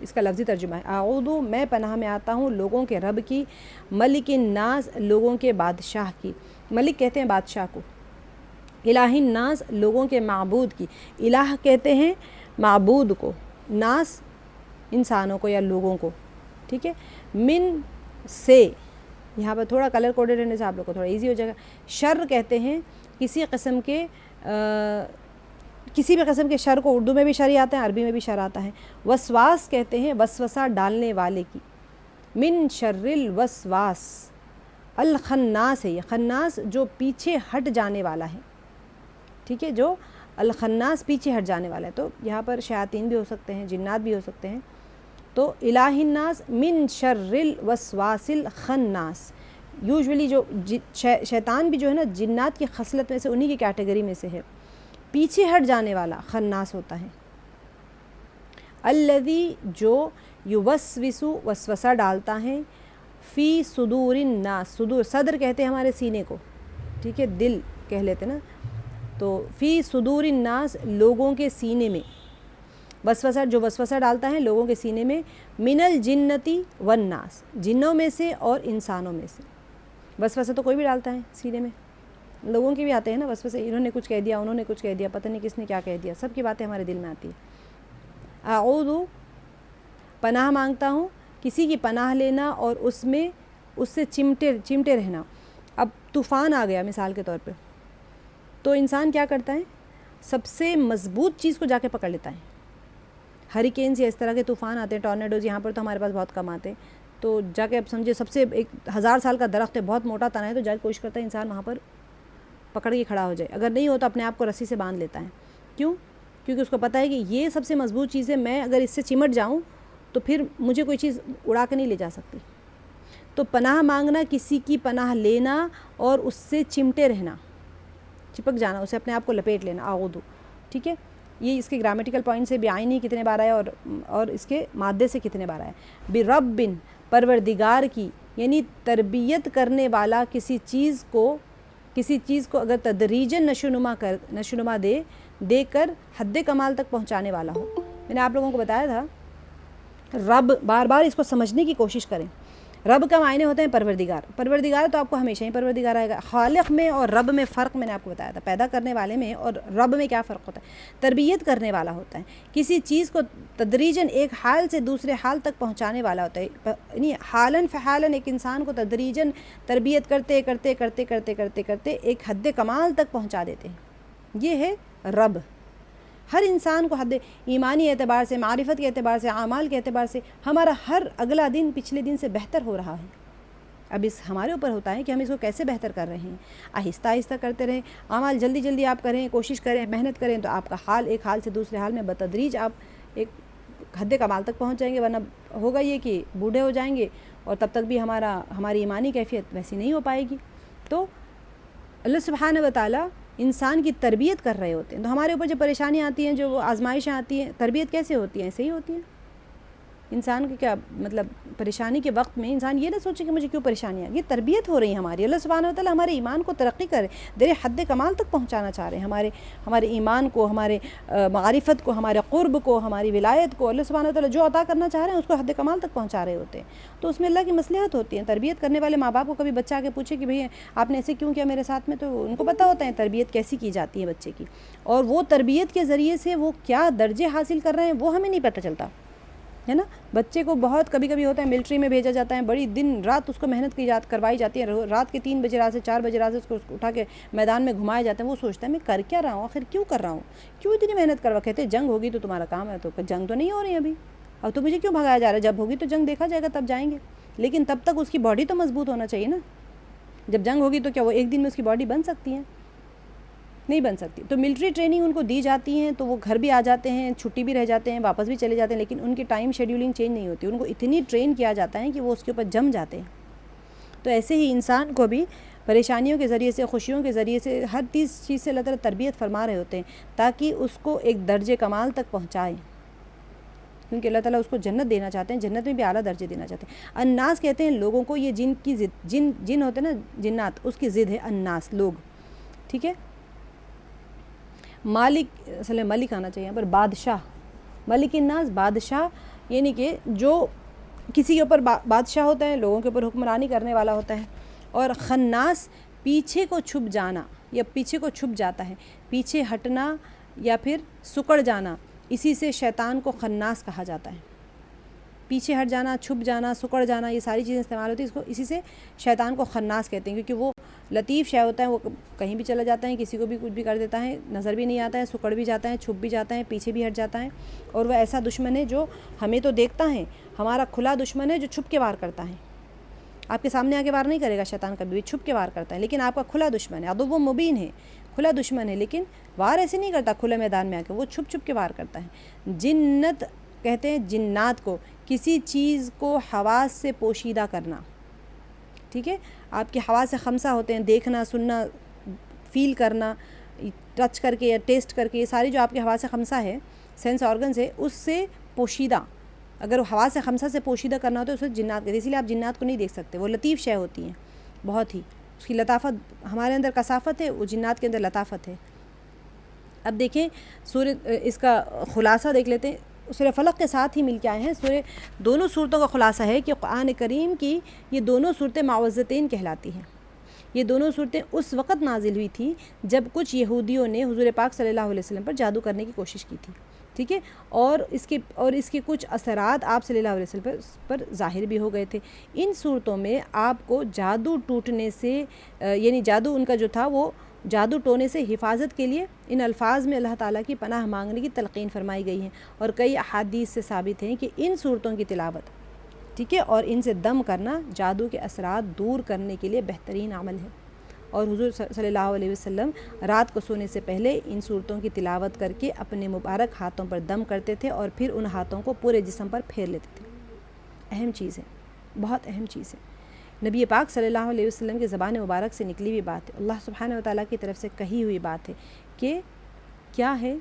اس کا لفظی ترجمہ ہے, اعوذ, میں پناہ میں آتا ہوں لوگوں کے رب کی. ملک الناس, لوگوں کے بادشاہ کی. ملک کہتے ہیں بادشاہ کو. الہ الناس, لوگوں کے معبود کی. الہ کہتے ہیں معبود کو, ناس انسانوں کو یا لوگوں کو, ٹھیک ہے. من سے, یہاں پر تھوڑا کلر کوڈڈ رہنے سے آپ لوگ کو تھوڑا ایزی ہو جائے گا. شر کہتے ہیں کسی بھی قسم کے شر کو, اردو میں بھی شر ہی آتا ہے, عربی میں بھی شر آتا ہے. وسواس کہتے ہیں وسوسہ ڈالنے والے کی. من شر الوسواس الخناس ہے, یہ خناس جو پیچھے ہٹ جانے والا ہے, ٹھیک ہے, جو الخناس پیچھے ہٹ جانے والا ہے. تو یہاں پر شیاطین بھی ہو سکتے ہیں, جنات بھی ہو سکتے ہیں. تو الہ الناس من شر الوسواس الخناس, یوزولی جو شیطان بھی جو ہے نا جنات کی خصلت میں سے, انہی کی کیٹیگری میں سے ہے. پیچھے ہٹ جانے والا خناس ہوتا ہے. الذی, جو یوسوس, وسوسہ ڈالتا ہے, فی صدور الناس, صدور, صدر کہتے ہیں ہمارے سینے کو, ٹھیک ہے, دل کہہ لیتے نا. تو فی صدور الناس, لوگوں کے سینے میں. وسوسہ, جو وسوسہ ڈالتا ہے لوگوں کے سینے میں. من الجنتی والناس, جنوں میں سے اور انسانوں میں سے. وسوسہ تو کوئی بھی ڈالتا ہے سینے میں, لوگوں کے بھی آتے ہیں نا وسوسے, انہوں نے کچھ کہہ دیا, انہوں نے کچھ کہہ دیا, پتہ نہیں کس نے کیا کہہ دیا, سب کی باتیں ہمارے دل میں آتی ہیں. اعوذ, پناہ مانگتا ہوں, کسی کی پناہ لینا اور اس سے چمٹے رہنا. اب طوفان آ گیا مثال کے طور پہ, تو انسان کیا کرتا ہے, سب سے مضبوط چیز کو جا کے پکڑ لیتا ہے. ہریکینز یا اس طرح کے طوفان آتے ہیں, ٹورنیڈوز, یہاں پر تو ہمارے پاس بہت کم آتے ہیں. تو جا کے اب سمجھے سب سے 1000 سال کا درخت ہے, بہت موٹا تنا ہے, تو جا کے کوشش کرتا ہے انسان وہاں پر پکڑ کے کھڑا ہو جائے، اگر نہیں ہو تو اپنے آپ کو رسی سے باندھ لیتا ہے. کیوں؟ کیونکہ اس کو پتہ ہے کہ یہ سب سے مضبوط چیز ہے، میں اگر اس سے چمٹ جاؤں تو پھر مجھے کوئی چیز اڑا کے نہیں لے جا سکتی. تو پناہ مانگنا، کسی کی پناہ لینا اور اس سے چمٹے رہنا، چپک جانا، اسے اپنے آپ کو لپیٹ لینا، اعوذ. ٹھیک ہے، یہ اس کے گرامیٹیکل پوائنٹ سے بعینی کتنے بار آیا اور اس کے مادے سے کتنے بار آیا. برب، پروردگار کی، یعنی تربیت کرنے والا کسی چیز کو اگر تدریجاً نشوونما دے کر حد کمال تک پہنچانے والا ہو. میں نے آپ لوگوں کو بتایا تھا رب، بار بار اس کو سمجھنے کی کوشش کریں. رب کا معنی ہوتے ہیں پروردگار. پروردگار تو آپ کو ہمیشہ ہی پروردگار آئے گا. خالق میں اور رب میں فرق میں نے آپ کو بتایا تھا، پیدا کرنے والے میں اور رب میں کیا فرق ہوتا ہے. تربیت کرنے والا ہوتا ہے، کسی چیز کو تدریجاً ایک حال سے دوسرے حال تک پہنچانے والا ہوتا ہے. یعنی حالاً فحالاً ایک انسان کو تدریجاً تربیت کرتے کرتے کرتے کرتے کرتے کرتے ایک حد کمال تک پہنچا دیتے ہیں. یہ ہے رب. ہر انسان کو حد ایمانی اعتبار سے، معرفت کے اعتبار سے، اعمال کے اعتبار سے ہمارا ہر اگلا دن پچھلے دن سے بہتر ہو رہا ہے. اب اس ہمارے اوپر ہوتا ہے کہ ہم اس کو کیسے بہتر کر رہے ہیں. آہستہ آہستہ کرتے رہیں، اعمال جلدی جلدی آپ کریں، کوشش کریں، محنت کریں تو آپ کا حال ایک حال سے دوسرے حال میں بتدریج آپ ایک حد کمال تک پہنچ جائیں گے. ورنہ ہوگا یہ کہ بوڑھے ہو جائیں گے اور تب تک بھی ہماری ایمانی کیفیت ویسی نہیں ہو پائے گی. تو اللہ سبحانہ و تعالیٰ انسان کی تربیت کر رہے ہوتے ہیں. تو ہمارے اوپر جو پریشانیاں آتی ہیں، جو وہ آزمائشیں آتی ہیں، تربیت کیسے ہوتی ہیں؟ ایسے ہی ہوتی ہیں. انسان کی کیا مطلب پریشانی کے وقت میں انسان یہ نہ سوچے کہ مجھے کیوں پریشانیاں، یہ تربیت ہو رہی ہے ہماری. اللہ سبحانہ و تعالیٰ ہمارے ایمان کو ترقی کرے، دیر حد کمال تک پہنچانا چاہ رہے ہیں. ہمارے ایمان کو، ہمارے معرفت کو، ہمارے قرب کو، ہماری ولایت کو اللہ سبحانہ و تعالیٰ جو عطا کرنا چاہ رہے ہیں اس کو حد کمال تک پہنچا رہے ہوتے ہیں. تو اس میں اللہ کی مصلحت ہوتی ہے. تربیت کرنے والے ماں باپ کو کبھی بچہ آ کے پوچھے کہ بھئی آپ نے ایسے کیوں کیا میرے ساتھ میں، تو ان کو پتہ ہوتا ہے تربیت کیسی کی جاتی ہے بچے کی، اور وہ تربیت کے ذریعے سے وہ کیا درجے حاصل کر رہے ہیں وہ ہمیں نہیں پتہ چلتا ہے نا. بچے کو بہت کبھی ہوتا ہے ملٹری میں بھیجا جاتا ہے، بڑی دن رات اس کو محنت کروائی جاتی ہے، رات کے 3 بجے رات سے 4 بجے رات سے اس کو اٹھا کے میدان میں گھمایا جاتا ہے. وہ سوچتا ہے میں کر کیا رہا ہوں، آخر کیوں کر رہا ہوں، کیوں اتنی محنت کروا. کہتے ہیں جنگ ہوگی تو تمہارا کام ہے. تو جنگ تو نہیں ہو رہی ابھی، اب تو مجھے کیوں بھگایا جا رہا ہے، جب ہوگی تو جنگ دیکھا جائے گا تب جائیں گے. لیکن تب تک اس کی باڈی تو مضبوط ہونا چاہیے نا. جب جنگ ہوگی تو کیا وہ ایک دن میں اس کی باڈی بن سکتی ہے؟ نہیں بن سکتی. تو ملٹری ٹریننگ ان کو دی جاتی ہیں تو وہ گھر بھی آ جاتے ہیں، چھٹی بھی رہ جاتے ہیں، واپس بھی چلے جاتے ہیں، لیکن ان کی ٹائم شیڈیولنگ چینج نہیں ہوتی. ان کو اتنی ٹرین کیا جاتا ہے کہ وہ اس کے اوپر جم جاتے ہیں. تو ایسے ہی انسان کو بھی پریشانیوں کے ذریعے سے، خوشیوں کے ذریعے سے، ہر چیز سے اللہ تعالیٰ تربیت فرما رہے ہوتے ہیں تاکہ اس کو ایک درجے کمال تک پہنچائیں. کیونکہ اللہ تعالیٰ اس کو جنت دینا چاہتے ہیں، جنت میں بھی اعلیٰ درجے دینا چاہتے ہیں. الناس کہتے ہیں لوگوں کو. یہ جن کی ضد، جن ہوتے ہیں نا جنات، اس کی ضد ہے الناس، لوگ. ٹھیک ہے. مالک اصل ملک آنا چاہیے پر بادشاہ. ملک الناس بادشاہ، یعنی کہ جو کسی کے اوپر بادشاہ ہوتا ہے، لوگوں کے اوپر حکمرانی کرنے والا ہوتا ہے. اور خناس پیچھے کو چھپ جانا یا پیچھے کو چھپ جاتا ہے، پیچھے ہٹنا یا پھر سکڑ جانا، اسی سے شیطان کو خناس کہا جاتا ہے. پیچھے ہٹ جانا، چھپ جانا، سکڑ جانا، یہ ساری چیزیں استعمال ہوتی ہیں. اس کو اسی سے شیطان کو خناس کہتے ہیں کیونکہ وہ لطیف شے ہوتا ہے. وہ کہیں بھی چلا جاتا ہے، کسی کو بھی کچھ بھی کر دیتا ہے، نظر بھی نہیں آتا ہے، سکڑ بھی جاتا ہے، چھپ بھی جاتا ہے، پیچھے بھی ہٹ جاتا ہے. اور وہ ایسا دشمن ہے جو ہمیں تو دیکھتا ہے، ہمارا کھلا دشمن ہے جو چھپ کے وار کرتا ہے. آپ کے سامنے آ کے وار نہیں کرے گا شیطان، کبھی بھی چھپ کے وار کرتا ہے. لیکن آپ کا کھلا دشمن ہے، عدو مبین ہے، کھلا دشمن ہے، لیکن وار ایسے نہیں کرتا کھلے میدان میں آ کے، وہ چھپ چھپ کے وار کرتا ہے. جنت کہتے ہیں جنات کو، کسی چیز کو حواس سے پوشیدہ کرنا. ٹھیک ہے. آپ کے حواس خمسہ ہوتے ہیں، دیکھنا، سننا، فیل کرنا، ٹچ کر کے یا ٹیسٹ کر کے، یہ ساری جو آپ کے حواس خمسہ ہے، سینس آرگنز ہے، اس سے پوشیدہ. اگر حواس خمسہ سے پوشیدہ کرنا ہوتا ہے تو اس سے جنات کہتے ہیں. اسی لیے آپ جنات کو نہیں دیکھ سکتے، وہ لطیف شے ہوتی ہیں بہت ہی. اس کی لطافت ہمارے اندر کثافت ہے، وہ جنات کے اندر لطافت ہے. اب دیکھیں اس کا خلاصہ دیکھ لیتے ہیں. سورہ فلق کے ساتھ ہی مل کے آئے ہیں. دونوں صورتوں کا خلاصہ ہے کہ قرآن کریم کی یہ دونوں صورتیں معوذتین کہلاتی ہیں. یہ دونوں صورتیں اس وقت نازل ہوئی تھی جب کچھ یہودیوں نے حضور پاک صلی اللہ علیہ وسلم پر جادو کرنے کی کوشش کی تھی. ٹھیک ہے. اور اس کے کچھ اثرات آپ صلی اللہ علیہ وسلم پر ظاہر بھی ہو گئے تھے. ان صورتوں میں آپ کو جادو ٹوٹنے سے، یعنی جادو ان کا جو تھا وہ جادو ٹونے سے حفاظت کے لیے ان الفاظ میں اللہ تعالیٰ کی پناہ مانگنے کی تلقین فرمائی گئی ہے. اور کئی احادیث سے ثابت ہیں کہ ان صورتوں کی تلاوت، ٹھیک ہے، اور ان سے دم کرنا جادو کے اثرات دور کرنے کے لیے بہترین عمل ہے. اور حضور صلی اللہ علیہ وسلم رات کو سونے سے پہلے ان صورتوں کی تلاوت کر کے اپنے مبارک ہاتھوں پر دم کرتے تھے اور پھر ان ہاتھوں کو پورے جسم پر پھیر لیتے تھے۔ اہم چیز ہے، بہت اہم چیز ہے، نبی پاک صلی اللہ علیہ وسلم کی زبان مبارک سے نکلی ہوئی بات ہے، اللہ سبحانہ وتعالیٰ کی طرف سے کہی ہوئی بات ہے کہ کیا ہے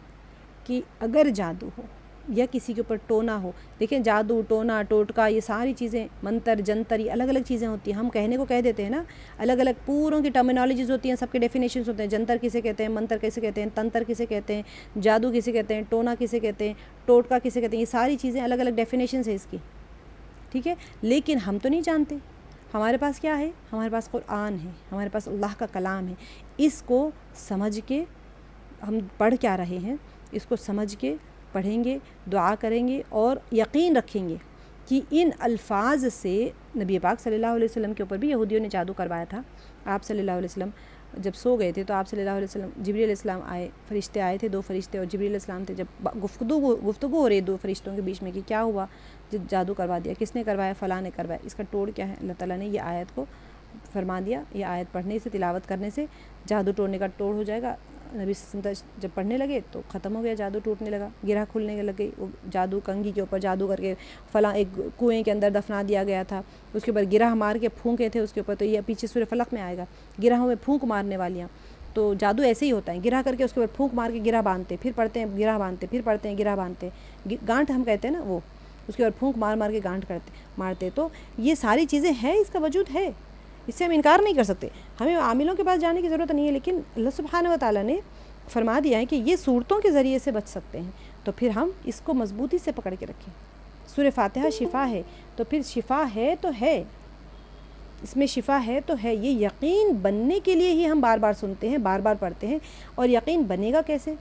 کہ اگر جادو ہو یا کسی کے اوپر ٹونا ہو، دیکھیں جادو، ٹونا، ٹوٹکا، یہ ساری چیزیں، منتر جنتر، یہ الگ الگ چیزیں ہوتی ہیں، ہم کہنے کو کہہ دیتے ہیں نا، الگ الگ پوروں کی ٹرمینالوجیز ہوتی ہیں، سب کے ڈیفینیشنز ہوتے ہیں، جنتر کسے کہتے ہیں، منتر کسے کہتے ہیں، تنتر کسے کہتے ہیں، جادو کسے کہتے ہیں، ٹونا کسے کہتے ہیں، ٹوٹکا کسے کہتے ہیں، یہ ساری چیزیں الگ الگ ڈیفینیشنز ہیں اس کی، ٹھیک ہے، لیکن ہم تو نہیں جانتے، ہمارے پاس کیا ہے، ہمارے پاس قرآن ہے، ہمارے پاس اللہ کا کلام ہے، اس کو سمجھ کے ہم پڑھ کیا رہے ہیں، اس کو سمجھ کے پڑھیں گے، دعا کریں گے اور یقین رکھیں گے کہ ان الفاظ سے نبی پاک صلی اللہ علیہ وسلم کے اوپر بھی یہودیوں نے جادو کروایا تھا۔ آپ صلی اللہ علیہ وسلم جب سو گئے تھے تو آپ صلی اللہ علیہ وسلم، جبریل علیہ السلام آئے، فرشتے آئے تھے، 2 فرشتے اور جبریل علیہ السلام تھے، جب گفتگو ہو رہی ہے 2 فرشتوں کے بیچ میں کہ کیا ہوا، جادو کروا دیا، کس نے کروایا، فلاں نے کروایا، اس کا توڑ کیا ہے، اللہ تعالیٰ نے یہ آیت کو فرما دیا، یہ آیت پڑھنے سے، تلاوت کرنے سے جادو توڑنے کا توڑ ہو جائے گا۔ نبی صلی اللہ علیہ وسلم جب پڑھنے لگے تو ختم ہو گیا، جادو ٹوٹنے لگا، گرہ کھلنے لگ گئی، وہ جادو کنگھی کے اوپر جادو کر کے فلاں ایک کنویں کے اندر دفنا دیا گیا تھا، اس کے اوپر گرہ مار کے پھونکے تھے اس کے اوپر، تو یہ پیچھے سورہ فلق میں آئے گا، گرہوں میں پھونک مارنے والیاں، تو جادو ایسے ہی ہوتا ہے، گرہ کر کے اس کے اوپر پھونک مار کے گرہ باندھتے، پھر پڑھتے ہیں گرہ باندھتے، پھر پڑھتے ہیں گرہ باندھتے، گانٹھ ہم کہتے ہیں نا، وہ اس کے اوپر پھونک مار مار کے گانٹھ مارتے، تو یہ ساری چیزیں ہیں، اس کا وجود ہے، اس سے ہم انکار نہیں کر سکتے، ہمیں عاملوں کے پاس جانے کی ضرورت نہیں ہے، لیکن اللہ سبحانہ و تعالیٰ نے فرما دیا ہے کہ یہ صورتوں کے ذریعے سے بچ سکتے ہیں، تو پھر ہم اس کو مضبوطی سے پکڑ کے رکھیں۔ سورہ فاتحہ شفا ہے، تو پھر شفا ہے تو ہے، اس میں شفا ہے تو ہے، یہ یقین بننے کے لیے ہی ہم بار بار سنتے ہیں، بار بار پڑھتے ہیں، اور یقین بنے گا کیسے؟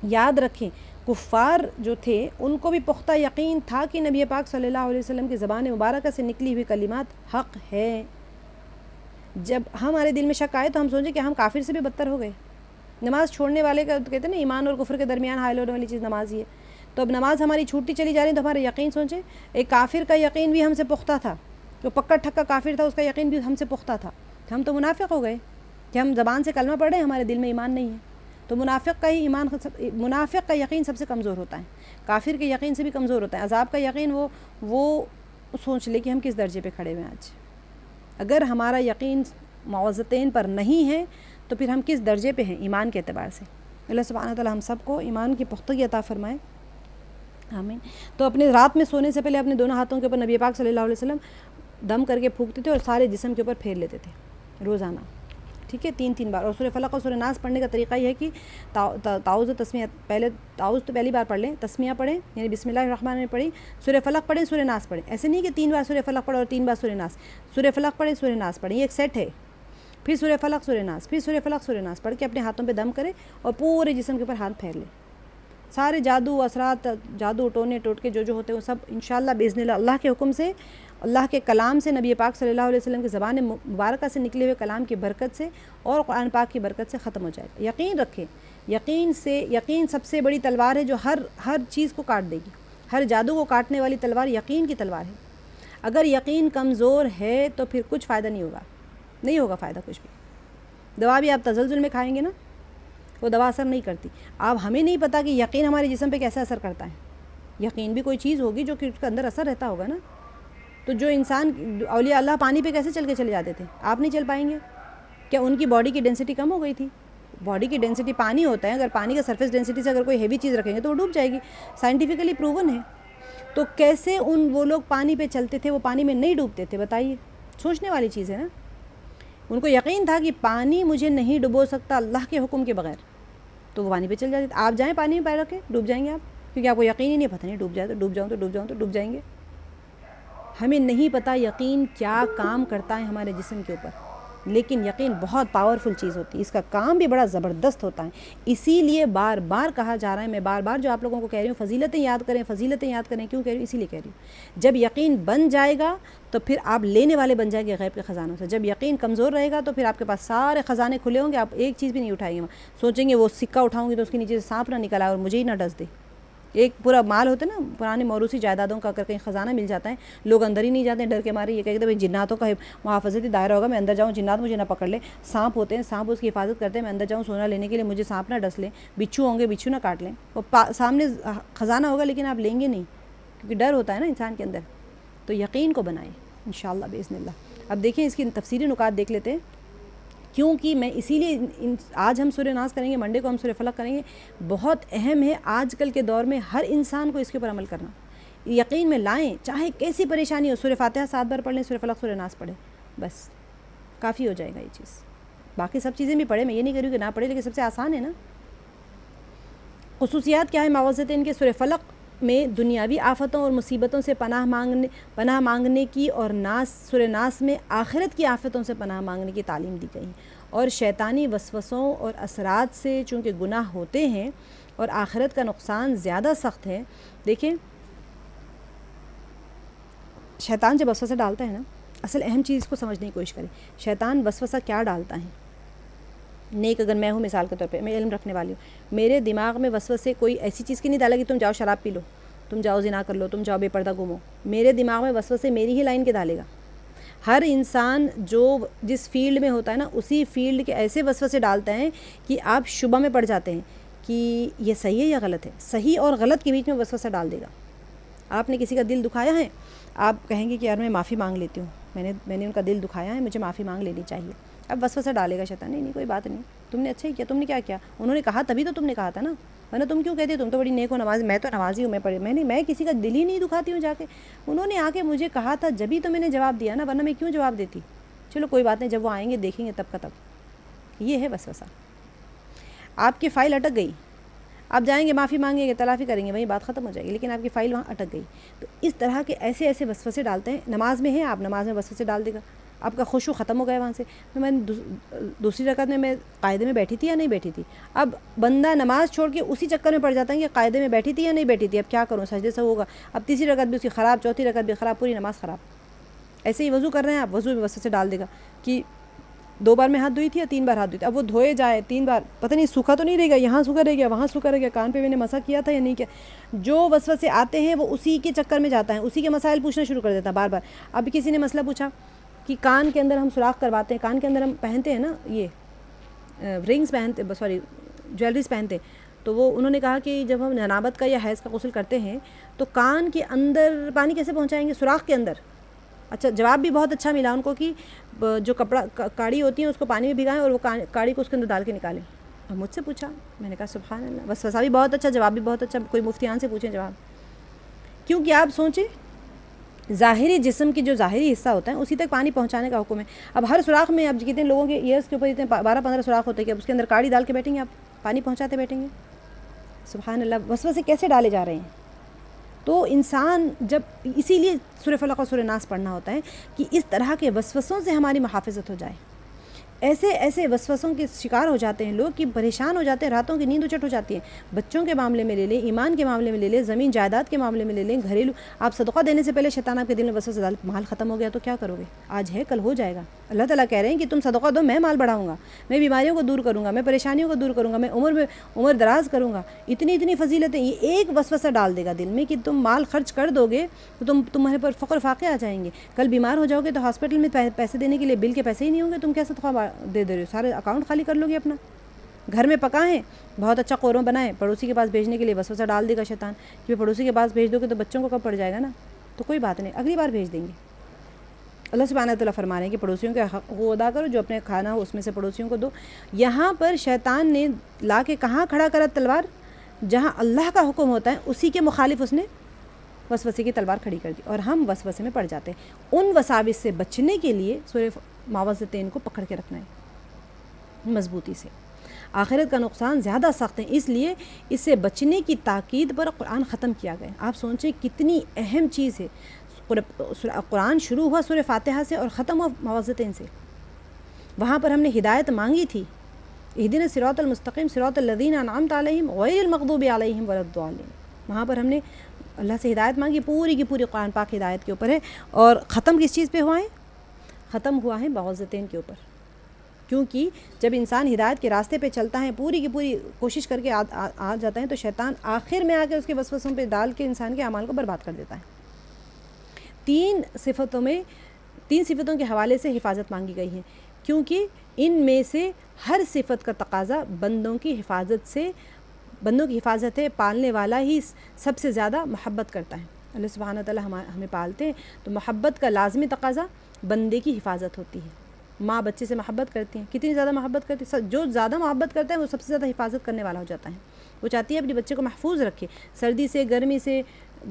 یاد رکھیں کفار جو تھے ان کو بھی پختہ یقین تھا کہ نبی پاک صلی اللہ علیہ وسلم کی زبان مبارکہ سے نکلی ہوئی کلمات حق ہے۔ جب ہمارے دل میں شک آئے تو ہم سوچیں کہ ہم کافر سے بھی بدتر ہو گئے، نماز چھوڑنے والے کا تو کہتے ہیں نا ایمان اور کفر کے درمیان حائل ہونے والی چیز نماز ہی ہے، تو اب نماز ہماری چھوٹتی چلی جا رہی ہے تو ہمارا یقین سوچیں، ایک کافر کا یقین بھی ہم سے پختہ تھا، جو پکا ٹھکا کافر تھا اس کا یقین بھی ہم سے پختہ تھا، ہم تو منافق ہو گئے کہ ہم زبان سے کلمہ پڑھ رہے ہیں، ہمارے دل میں ایمان نہیں ہے، تو منافق کا یقین سب سے کمزور ہوتا ہے، کافر کے یقین سے بھی کمزور ہوتا ہے، عذاب کا یقین وہ سوچ لے کہ ہم کس درجے پہ کھڑے ہوئے ہیں آج، اگر ہمارا یقین معوذتین پر نہیں ہے تو پھر ہم کس درجے پہ ہیں ایمان کے اعتبار سے۔ اللہ سبحانہ تعالیٰ ہم سب کو ایمان کی پختگی عطا فرمائے، آمین۔ تو اپنے رات میں سونے سے پہلے اپنے دونوں ہاتھوں کے اوپر نبی پاک صلی اللہ علیہ وسلم دم کر کے پھونکتے تھے اور سارے جسم کے اوپر پھیر لیتے تھے روزانہ، ٹھیک ہے، 3 بار، اور سورہ فلق اور سورہ ناس پڑھنے کا طریقہ یہ ہے کہ تعوذ و تسمیہ، پہلے تعوذ تو پہلی بار پڑھ لیں، تسمیہ پڑھیں یعنی بسم اللہ الرحمن الرحیم پڑھی، سورہ فلق پڑھیں، سورہ ناس پڑھیں، ایسے نہیں کہ 3 بار سورہ فلق پڑھیں اور 3 بار سورہ ناس، سورہ فلق پڑھیں، سورہ ناس پڑھیں، یہ ایک سیٹ ہے، پھر سورہ فلق سورہ ناس، پھر سورہ فلق سورہ ناس پڑھ کے اپنے ہاتھوں پہ دم کریں اور پورے جسم کے اوپر ہاتھ پھیر لیں، سارے جادو اثرات، جادو ٹونے ٹوٹکے جو ہوتے ہیں وہ سب انشاءاللہ باذن اللہ اللہ کے حکم سے، اللہ کے کلام سے، نبی پاک صلی اللہ علیہ وسلم کی زبان مبارکہ سے نکلے ہوئے کلام کی برکت سے اور قرآن پاک کی برکت سے ختم ہو جائے گا۔ یقین رکھیں، یقین سب سے بڑی تلوار ہے جو ہر چیز کو کاٹ دے گی، ہر جادو کو کاٹنے والی تلوار یقین کی تلوار ہے، اگر یقین کمزور ہے تو پھر کچھ فائدہ نہیں ہوگا فائدہ کچھ بھی، دوا بھی آپ تزلزل میں کھائیں گے نا وہ دوا اثر نہیں کرتی، اب ہمیں نہیں پتہ کہ یقین ہمارے جسم پہ کیسے اثر کرتا ہے، یقین بھی کوئی چیز ہوگی جو کہ اس کے اندر اثر رہتا ہوگا نا، تو جو انسان اولیاء اللہ پانی پہ کیسے چلے جاتے تھے، آپ نہیں چل پائیں گے، کیا ان کی باڈی کی ڈینسٹی کم ہو گئی تھی؟ باڈی کی ڈینسٹی پانی ہوتا ہے، اگر پانی کا سرفیس ڈینسٹی سے اگر کوئی ہیوی چیز رکھیں گے تو وہ ڈوب جائے گی، سائنٹیفکلی پروون ہے، تو کیسے وہ لوگ پانی پہ چلتے تھے، وہ پانی میں نہیں ڈوبتے تھے، بتائیے، سوچنے والی چیز ہے نا، ان کو یقین تھا کہ پانی مجھے نہیں ڈبو سکتا اللہ کے حکم کے بغیر، تو وہ پانی پہ چل جاتے تھے، آپ جائیں پانی میں پیر رکھ کے ڈوب جائیں گے آپ، کیونکہ آپ کو یقین ہی نہیں، پتہ نہیں ڈوب جائے تو ڈوب جاؤں تو ڈوب جائیں گے، ہمیں نہیں پتہ یقین کیا کام کرتا ہے ہمارے جسم کے اوپر، لیکن یقین بہت پاورفل چیز ہوتی ہے، اس کا کام بھی بڑا زبردست ہوتا ہے، اسی لیے بار بار کہا جا رہا ہے، میں بار بار جو آپ لوگوں کو کہہ رہی ہوں فضیلتیں یاد کریں، کیوں کہہ رہی ہوں؟ اسی لیے کہہ رہی ہوں، جب یقین بن جائے گا تو پھر آپ لینے والے بن جائیں گے غیب کے خزانوں سے، جب یقین کمزور رہے گا تو پھر آپ کے پاس سارے خزانے کھلے ہوں گے، آپ ایک چیز بھی نہیں اٹھائیں گے، سوچیں گے وہ سکہ اٹھاؤں گی تو اس کے نیچے سے سانپ نہ نکل آئے اور مجھے ہی نہ ڈس دے، ایک پورا مال ہوتا ہے نا پرانے موروثی جائیدادوں کا، اگر کہیں خزانہ مل جاتا ہے لوگ اندر ہی نہیں جاتے ہیں ڈر کے مارے، یہ کہتے ہیں بھائی جناتوں کا محافظتی دائرہ ہوگا، میں اندر جاؤں جنات مجھے نہ پکڑ لیں، سانپ ہوتے ہیں سانپ اس کی حفاظت کرتے ہیں، میں اندر جاؤں سونا لینے کے لیے مجھے سانپ نہ ڈس لیں، بچھو ہوں گے بچھو نہ کاٹ لیں، وہ سامنے خزانہ ہوگا لیکن آپ لیں گے نہیں کیونکہ ڈر ہوتا ہے نا انسان کے اندر. تو یقین کو بنائیں انشاءاللہ باذن اللہ. اب دیکھیں اس کی تفصیلی نکات دیکھ لیتے ہیں، کیونکہ میں اسی لیے آج ہم سورہ ناس کریں گے، منڈے کو ہم سورہ فلق کریں گے. بہت اہم ہے آج کل کے دور میں ہر انسان کو اس کے اوپر عمل کرنا. یقین میں لائیں، چاہے کیسی پریشانی ہو، سورہ فاتحہ 7 بار پڑھ لیں، سورہ فلق سورہ ناس پڑھیں، بس کافی ہو جائے گا یہ چیز. باقی سب چیزیں بھی پڑھیں، میں یہ نہیں کہہ رہی کہ نہ پڑھیں، لیکن سب سے آسان ہے نا. خصوصیات کیا ہے معوذتین کے؟ سورہ فلق میں دنیاوی آفتوں اور مصیبتوں سے پناہ مانگنے کی، اور سورہ ناس میں آخرت کی آفتوں سے پناہ مانگنے کی تعلیم دی گئی، اور شیطانی وسوسوں اور اثرات سے چونکہ گناہ ہوتے ہیں اور آخرت کا نقصان زیادہ سخت ہے. دیکھیں شیطان جب وسوسہ ڈالتا ہے نا، اصل اہم چیز کو سمجھنے کی کوشش کریں. شیطان وسوسہ کیا ڈالتا ہے؟ نیک اگر میں ہوں مثال کے طور پہ، میں علم رکھنے والی ہوں، میرے دماغ میں وسوسے کوئی ایسی چیز کی نہیں ڈالا کہ تم جاؤ شراب پی لو، تم جاؤ زنا کر لو، تم جاؤ بے پردہ گھومو. میرے دماغ میں وسوسے میری ہی لائن کے ڈالے گا. ہر انسان جو جس فیلڈ میں ہوتا ہے نا، اسی فیلڈ کے ایسے وسوسے ڈالتے ہیں کہ آپ شبہ میں پڑ جاتے ہیں کہ یہ صحیح ہے یا غلط ہے. صحیح اور غلط کے بیچ میں وسوسہ ڈال دے گا. آپ نے کسی کا دل دکھایا ہے، آپ کہیں گے کہ یار میں معافی مانگ لیتی ہوں، میں نے ان کا دل دکھایا ہے، مجھے معافی مانگ لینی چاہیے. اب وسوسہ ڈالے گا شیطان، نہیں کوئی بات نہیں، تم نے اچھا ہی کیا، تم نے کیا کیا، انہوں نے کہا تبھی تو تم نے کہا تھا نا، ورنہ تم کیوں کہتے تم تو بڑی نیک ہو نماز، میں تو نمازی ہوں، میں کسی کا دل ہی نہیں دکھاتی ہوں جا کے، انہوں نے آ کے مجھے کہا تھا جبھی تو میں نے جواب دیا نا، ورنہ میں کیوں جواب دیتی. چلو کوئی بات نہیں، جب وہ آئیں گے دیکھیں گے تب کا تب. یہ ہے وسوسہ. آپ کی فائل اٹک گئی، آپ جائیں گے معافی مانگیں گے، تلافی کریں گے، وہیں بات ختم ہو جائے گی، لیکن آپ کی فائل وہاں اٹک گئی. تو اس طرح کے ایسے وسوسے ڈالتے ہیں. نماز میں ہیں آپ، نماز میں وسوسے ڈال دے گا، آپ کا خشوع ختم ہو گیا وہاں سے. میں دوسری رکعت میں قاعدے میں بیٹھی تھی یا نہیں بیٹھی تھی. اب بندہ نماز چھوڑ کے اسی چکر میں پڑ جاتا ہے کہ قاعدے میں بیٹھی تھی یا نہیں بیٹھی تھی، اب کیا کروں، سجدے سے ہوگا. اب تیسری رکعت بھی اس کی خراب، چوتھی رکعت بھی خراب، پوری نماز خراب. ایسے ہی وضو کر رہے ہیں آپ، وضو میں وسوسے ڈال دے گا کہ 2 بار میں ہاتھ دھوئی تھی یا 3 بار ہاتھ دھوئی تھی. اب وہ دھوئے جائے 3 بار، پتہ نہیں سوکھا تو نہیں رہے گا، یہاں سوکھا رہ گیا، وہاں سوکھا رہ گیا، کان پہ میں نے مسح کیا تھا یا نہیں کیا. جو وسوسے آتے ہیں وہ اسی کے چکر میں جاتا ہے، اسی کے مسائل پوچھنا شروع کر دیتا ہے بار بار. اب کسی نے مسئلہ پوچھا کہ کان کے اندر ہم سوراخ کرواتے ہیں، کان کے اندر ہم پہنتے ہیں نا یہ رنگز پہنتے، جویلریز پہنتے ہیں. تو وہ انہوں نے کہا کہ جب ہم جنابت کا یا حیض کا غسل کرتے ہیں تو کان کے اندر پانی کیسے پہنچائیں گے؟ سوراخ کے اندر. اچھا جواب بھی بہت اچھا ملا ان کو کہ جو کپڑا کاڑی ہوتی ہیں اس کو پانی میں بھگائیں اور وہ کاڑی کو اس کے اندر ڈال کے نکالیں. اور مجھ سے پوچھا، میں نے کہا سبحان اللہ، وسوسہ بھی بہت اچھا، جواب بھی بہت اچھا. کوئی مفتیان سے پوچھیں جواب. کیونکہ آپ سوچیں ظاہری جسم کی جو ظاہری حصہ ہوتا ہے اسی تک پانی پہنچانے کا حکم ہے. اب ہر سوراخ میں اب کتنے لوگوں کے ایئرس کے اوپر اتنے 12-15 سوراخ ہوتے ہیں کہ اب اس کے اندر کاڑی ڈال کے بیٹھیں گے، آپ پانی پہنچاتے بیٹھیں گے. سبحان اللہ، وسوسے کیسے ڈالے جا رہے ہیں. تو انسان جب اسی لیے سورہ فلق اور سورہ ناس پڑھنا ہوتا ہے کہ اس طرح کے وسوسوں سے ہماری محافظت ہو جائے. ایسے وسوسوں کے شکار ہو جاتے ہیں لوگ کہ پریشان ہو جاتے ہیں، راتوں کی نیند اچٹ ہو جاتی ہے. بچوں کے معاملے میں لے لیں، ایمان کے معاملے میں لے لیں، زمین جائیداد کے معاملے میں لے لیں، گھریلو. آپ صدقہ دینے سے پہلے شیطان آپ کے دل میں وسوسہ ڈال، مال ختم ہو گیا تو کیا کرو گے، آج ہے کل ہو جائے گا. اللہ تعالیٰ کہہ رہے ہیں کہ تم صدقہ دو، میں مال بڑھاؤں گا، میں بیماریوں کو دور کروں گا، میں پریشانیوں کو دور کروں گا، میں عمر دراز کروں گا. اتنی فضیلتیں. یہ ایک وسوسہ ڈال دے گا دل میں کہ تم مال خرچ کر دو گے تو تمہارے پر فقر فاقے آ جائیں گے. کل بیمار ہو جاؤ گے تو ہاسپٹل میں پیسے دینے کے لیے بل کے پیسے ہی نہیں ہوں گے، تم کیسے صدقہ دے رہے ہو، سارے اکاؤنٹ خالی کر لو گے اپنا. گھر میں پکائیں، بہت اچھا قورمہ بنائیں، پڑوسی کے پاس بھیجنے کے لیے وسوسہ ڈال دے گا شیطان کہ پڑوسی کے پاس بھیج دو گے تو بچوں کو کب پڑ جائے گا نا، تو کوئی بات نہیں، اگلی بار بھیج دیں گے. اللہ سبحانہ وتعالیٰ فرما رہے ہیں کہ پڑوسیوں کے حق کو ادا کرو، جو اپنے کھانا ہو اس میں سے پڑوسیوں کو دو. یہاں پر شیطان نے لا کے کہاں کھڑا کرا تلوار؟ جہاں اللہ کا حکم ہوتا ہے اسی کے مخالف اس نے وسوسے کی تلوار کھڑی کر دی، اور ہم وسوسے میں پڑ جاتے ہیں. ان وساوس سے بچنے کے لیے سورہ معوذتین کو پکڑ کے رکھنا ہے مضبوطی سے. آخرت کا نقصان زیادہ سخت ہے، اس لیے اس سے بچنے کی تاکید پر قرآن ختم کیا گیا. آپ سوچیں کتنی اہم چیز ہے. قرآن شروع ہوا سورہ فاتحہ سے اور ختم ہوا معوذتین سے. وہاں پر ہم نے ہدایت مانگی تھی، اہدنا الصراط المستقیم صراط الذین انعمت علیہم غیر المغضوب علیہم ولا الضالین. وہاں پر ہم نے اللہ سے ہدایت مانگی، پوری کی پوری قرآن پاک ہدایت کے اوپر ہے. اور ختم کس چیز پہ ہوا ہے؟ ختم ہوا ہے معوذتین کے اوپر. کیونکہ جب انسان ہدایت کے راستے پہ چلتا ہے، پوری کی پوری کوشش کر کے آ جاتا ہے، تو شیطان آخر میں آ کے اس کے وسوسوں پہ ڈال کے انسان کے اعمال کو برباد کر دیتا ہے۔ تین صفتوں کے حوالے سے حفاظت مانگی گئی ہے، کیونکہ ان میں سے ہر صفت کا تقاضا بندوں کی حفاظت ہے۔ پالنے والا ہی سب سے زیادہ محبت کرتا ہے۔ اللہ سبحانہ وتعالی ہمیں پالتے ہیں، تو محبت کا لازمی تقاضا بندے کی حفاظت ہوتی ہے۔ ماں بچے سے محبت کرتی ہیں، کتنی زیادہ محبت کرتی ہے، جو زیادہ محبت کرتا ہے وہ سب سے زیادہ حفاظت کرنے والا ہو جاتا ہے۔ وہ چاہتی ہے اپنے بچے کو محفوظ رکھے، سردی سے، گرمی سے،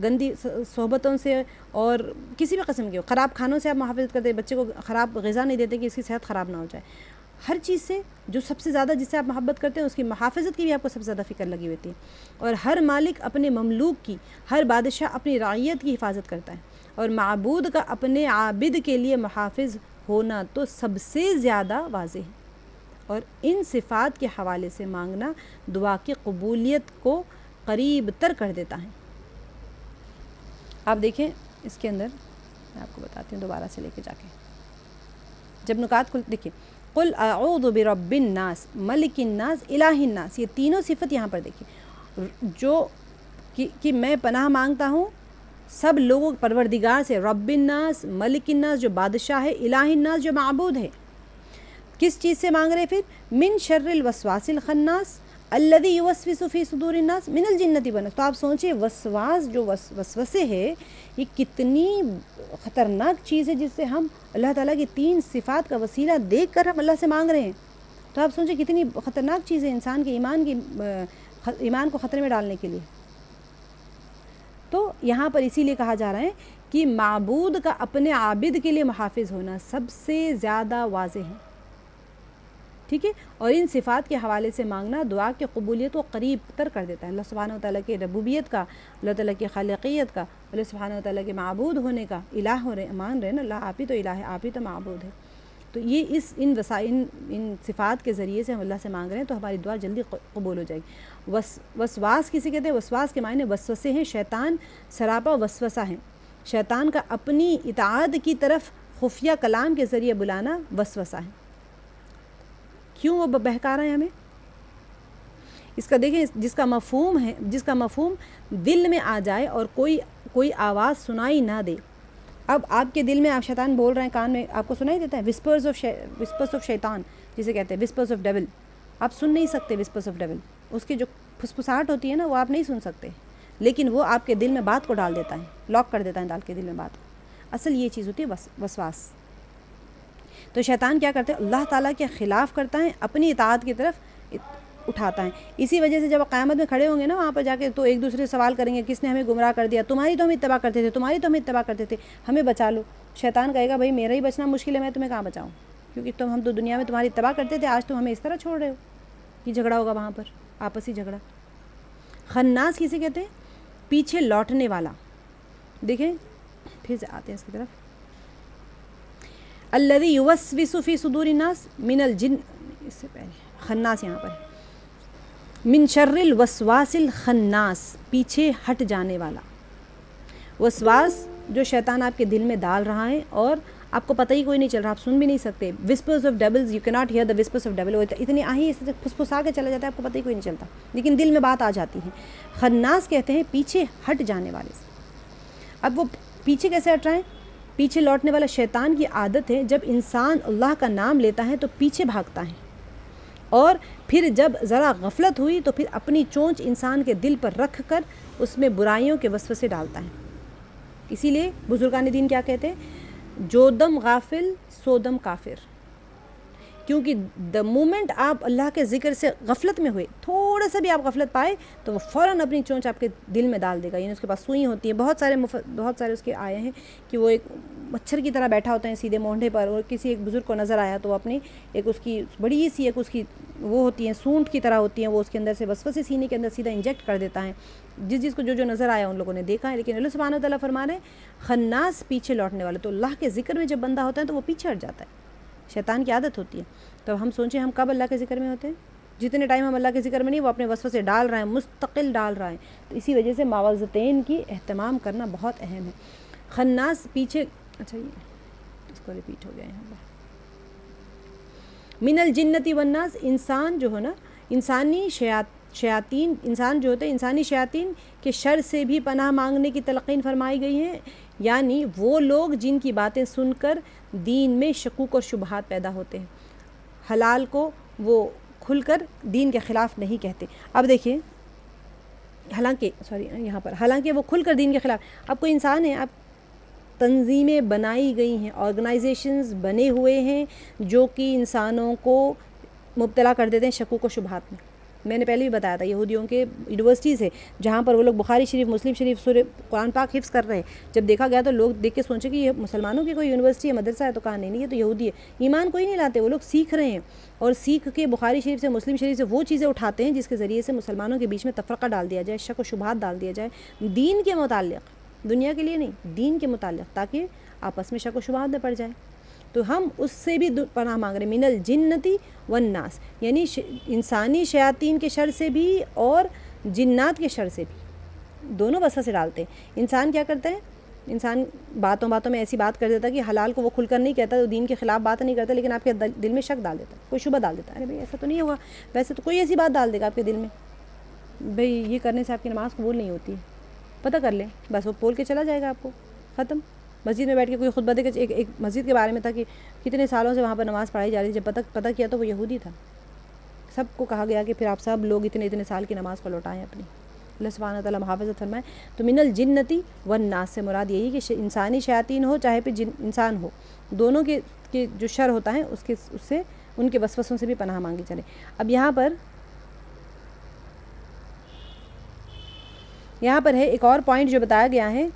گندی صحبتوں سے، اور کسی بھی قسم کے خراب کھانوں سے آپ محافظت کرتے ہیں، بچے کو خراب غذا نہیں دیتے کہ اس کی صحت خراب نہ ہو جائے۔ ہر چیز سے جو سب سے زیادہ جس سے آپ محبت کرتے ہیں اس کی محافظت کی بھی آپ کو سب سے زیادہ فکر لگی ہوتی ہے۔ اور ہر مالک اپنے مملوک کی، ہر بادشاہ اپنی رعیت کی حفاظت کرتا ہے، اور معبود کا اپنے عابد کے لیے محافظ ہونا تو سب سے زیادہ واضح ہے۔ اور ان صفات کے حوالے سے مانگنا دعا کی قبولیت کو قریب تر کر دیتا ہے۔ آپ دیکھیں اس کے اندر میں آپ کو بتاتی ہوں دوبارہ سے لے کے جا کے، جب نکات کو دیکھیں، قل اعوذ برب الناس، ملک الناس، الہ الناس، یہ تینوں صفت یہاں پر دیکھیں، جو کہ میں پناہ مانگتا ہوں سب لوگوں پروردگار سے، رب الناس، ملک الناس جو بادشاہ ہے، الہ الناس جو معبود ہے۔ کس چیز سے مانگ رہے پھر؟ من شر الوسواس الخناس الذی یوسوس فی صدور الناس من الجنۃ والناس۔ تو آپ سوچیں وسواس جو وسوسے ہے یہ کتنی خطرناک چیز ہے، جس سے ہم اللہ تعالیٰ کی تین صفات کا وسیلہ دیکھ کر ہم اللہ سے مانگ رہے ہیں۔ تو آپ سوچیں کتنی خطرناک چیز ہے انسان کے ایمان کو خطرے میں ڈالنے کے لیے۔ تو یہاں پر اسی لیے کہا جا رہا ہے کہ معبود کا اپنے عابد کے لیے محافظ ہونا سب سے زیادہ واضح ہے، ٹھیک ہے۔ اور ان صفات کے حوالے سے مانگنا دعا کی قبولیت کو قریب تر کر دیتا ہے۔ اللہ سبحانہ وتعالیٰ کے ربوبیت کا، اللہ تعالیٰ کی خالقیت کا، اللہ سبحانہ وتعالیٰ کے معبود ہونے کا، الہ مان رہے نا، اللہ آپ ہی تو الہ ہے، آپ ہی تو معبود ہے۔ تو یہ ان صفات کے ذریعے سے ہم اللہ سے مانگ رہے ہیں، تو ہماری دعا جلدی قبول ہو جائے گی۔ وسواس کسے کہتے ہیں؟ وسواس کے معنی وسوسے ہیں، شیطان سراپا وسوسہ ہے۔ شیطان کا اپنی اطاعت کی طرف خفیہ کلام کے ذریعے بلانا وسوسہ ہے۔ کیوں وہ بہکا رہا ہے ہمیں؟ اس کا دیکھیں، جس کا مفہوم دل میں آ جائے اور کوئی آواز سنائی نہ دے۔ اب آپ کے دل میں آپ شیطان بول رہے ہیں، کان میں آپ کو سنائی دیتا ہے، وسپرز آف شیطان جسے کہتے ہیں، وسپرز آف ڈیول۔ آپ سن نہیں سکتے وسپرز آف ڈیول، اس کی جو پھسپھساہٹ ہوتی ہے نا وہ آپ نہیں سن سکتے، لیکن وہ آپ کے دل میں بات کو ڈال دیتا ہے، لاک کر دیتا ہے ڈال کے دل میں بات کو۔ اصل یہ چیز ہوتی ہے وسواس۔ تو شیطان کیا کرتا ہے؟ اللہ تعالیٰ کے خلاف کرتا ہے، اپنی اطاعت کی طرف اٹھاتا ہے۔ اسی وجہ سے جب قیامت میں کھڑے ہوں گے نا وہاں پر جا کے، تو ایک دوسرے سے سوال کریں گے، کس نے ہمیں گمراہ کر دیا؟ تمہاری تو ہم اتباع کرتے تھے، تمہاری تو ہم اتباع کرتے تھے، ہمیں بچا لو۔ شیطان کہے گا بھائی میرا ہی بچنا مشکل ہے، میں تمہیں کہاں بچاؤں، کیونکہ ہم تو دنیا میں تمہاری اتباع کرتے تھے، آج تم ہمیں اس طرح چھوڑ رہے ہو۔ یہ جھگڑا ہوگا وہاں پر، آپسی جھگڑا۔ خناس کسے کہتے ہیں؟ پیچھے لوٹنے والا۔ دیکھیں پھر سے آتے ہیں اس کی طرف، الذی یوسوس فی صدور الناس من الجن، اس سے پہلے خناس یہاں پر من شر الوسواس الخناس، پیچھے ہٹ جانے والا۔ وسواس جو شیطان آپ کے دل میں ڈال رہا ہے اور آپ کو پتہ ہی کوئی نہیں چل رہا، آپ سن بھی نہیں سکتے۔ Whispers of devils, you can not hear the whispers of devil, اتنی آہی اس سے پھسپھسا کے چلا جاتا ہے، آپ کو پتہ ہی کوئی نہیں چلتا، لیکن دل میں بات آ جاتی ہے۔ خناس کہتے ہیں پیچھے ہٹ جانے والے سے۔ اب وہ پیچھے کیسے ہٹ رہے ہیں؟ پیچھے لوٹنے والا شیطان کی عادت ہے، جب انسان اللہ کا نام لیتا ہے تو پیچھے بھاگتا ہے، اور پھر جب ذرا غفلت ہوئی تو پھر اپنی چونچ انسان کے دل پر رکھ کر اس میں برائیوں کے وسوسے ڈالتا ہے۔ اسی لیے بزرگان دین کیا کہتے ہیں؟ جو دم غافل سو دم کافر، کیونکہ دا مومنٹ آپ اللہ کے ذکر سے غفلت میں ہوئے، تھوڑا سا بھی آپ غفلت پائے تو وہ فوراً اپنی چونچ آپ کے دل میں ڈال دے گا۔ یعنی اس کے پاس سوئی ہوتی ہے، بہت سارے اس کے آئے ہیں کہ وہ ایک مچھر کی طرح بیٹھا ہوتا ہے سیدھے مونڈے پر، اور کسی ایک بزرگ کو نظر آیا تو وہ اپنی ایک اس کی بڑی سی ایک اس کی وہ ہوتی ہیں سونٹ کی طرح ہوتی ہیں، وہ اس کے اندر سے وسوسے سینے کے اندر سیدھا انجیکٹ کر دیتا ہے۔ جس کو جو نظر آیا ان لوگوں نے دیکھا ہے، لیکن اللہ سبحانہ وتعالیٰ فرما رہے ہیں خناس پیچھے لوٹنے والے۔ تو اللہ کے ذکر میں جب بندہ ہوتا ہے تو وہ پیچھے ہٹ جاتا ہے، شیطان کی عادت ہوتی ہے۔ تو ہم سوچیں ہم کب اللہ کے ذکر میں ہوتے ہیں؟ جتنے ٹائم ہم اللہ کے ذکر میں نہیں، وہ اپنے وسوسے ڈال رہے ہیں، مستقل ڈال رہے ہیں۔ تو اسی وجہ سے معوذتین کی اہتمام کرنا بہت اہم ہے۔ خناس پیچھے، اچھا یہ اس کو ریپیٹ ہو گیا یہاں پر، من الجنتی والناس، انسان جو ہے نا، انسانی شیاطین، انسان جو ہوتے ہیں انسانی شیاطین کے شر سے بھی پناہ مانگنے کی تلقین فرمائی گئی ہے، یعنی وہ لوگ جن کی باتیں سن کر دین میں شکوک اور شبہات پیدا ہوتے ہیں، حلال کو وہ کھل کر دین کے خلاف نہیں کہتے۔ اب دیکھیں، حالانکہ وہ کھل کر دین کے خلاف، اب کوئی انسان ہے، اب تنظیمیں بنائی گئی ہیں، آرگنائزیشنز بنے ہوئے ہیں جو کہ انسانوں کو مبتلا کر دیتے ہیں شکوک و شبہات میں نے پہلے بھی بتایا تھا، یہودیوں کے یونیورسٹیز ہے جہاں پر وہ لوگ بخاری شریف، مسلم شریف، سورہ قرآن پاک حفظ کر رہے ہیں۔ جب دیکھا گیا تو لوگ دیکھ کے سوچے کہ یہ مسلمانوں کی کوئی یونیورسٹی ہے، مدرسہ ہے، تو کہا نہیں یہ تو یہودی ہے۔ ایمان کوئی نہیں لاتے، وہ لوگ سیکھ رہے ہیں، اور سیکھ کے بخاری شریف سے، مسلم شریف سے وہ چیزیں اٹھاتے ہیں جس کے ذریعے سے مسلمانوں کے بیچ میں تفرقہ ڈال دیا جائے، شک و شبہات ڈال دیا جائے دین کے متعلق، دنیا کے لیے نہیں، دین کے متعلق، تاکہ آپس میں شک و شبہات میں پڑ جائیں۔ تو ہم اس سے بھی پناہ مانگ رہے ہیں، من الجنتی والناس، یعنی انسانی شیاطین کے شر سے بھی اور جنات کے شر سے بھی، دونوں وسوسے ڈالتے ہیں۔ انسان کیا کرتا ہے؟ انسان باتوں میں ایسی بات کر دیتا ہے کہ حلال کو وہ کھل کر نہیں کہتا، تو دین کے خلاف بات نہیں کرتا، لیکن آپ کے دل میں شک ڈال دیتا ہے، کوئی شبہ ڈال دیتا ہے، ارے بھائی ایسا تو نہیں ہوگا، ویسے تو کوئی ایسی بات ڈال دے گا آپ کے دل میں، بھائی یہ کرنے سے آپ کی نماز قبول نہیں ہوتی ہے، پتہ کر لیں، بس وہ بول کے چلا جائے گا آپ کو، ختم۔ مسجد میں بیٹھ کے کوئی خطبہ دے کے، ایک مسجد کے بارے میں تھا کہ کتنے سالوں سے وہاں پر نماز پڑھائی جا رہی تھی، جب پتہ کیا تو وہ یہودی تھا، سب کو کہا گیا کہ پھر آپ سب لوگ اتنے سال کی نماز کو لوٹائیں اپنی، اللہ سبحانہ تعالیٰ محافظت فرمائے۔ تو من الجنتی والناس سے مراد یہی کہ انسانی شیاطین ہو چاہے پھر انسان ہو، دونوں کے جو شر ہوتا ہے اس سے، ان کے وسوسوں سے بھی پناہ مانگی چلے۔ اب یہاں پر ہے ایک اور پوائنٹ جو بتایا گیا ہے،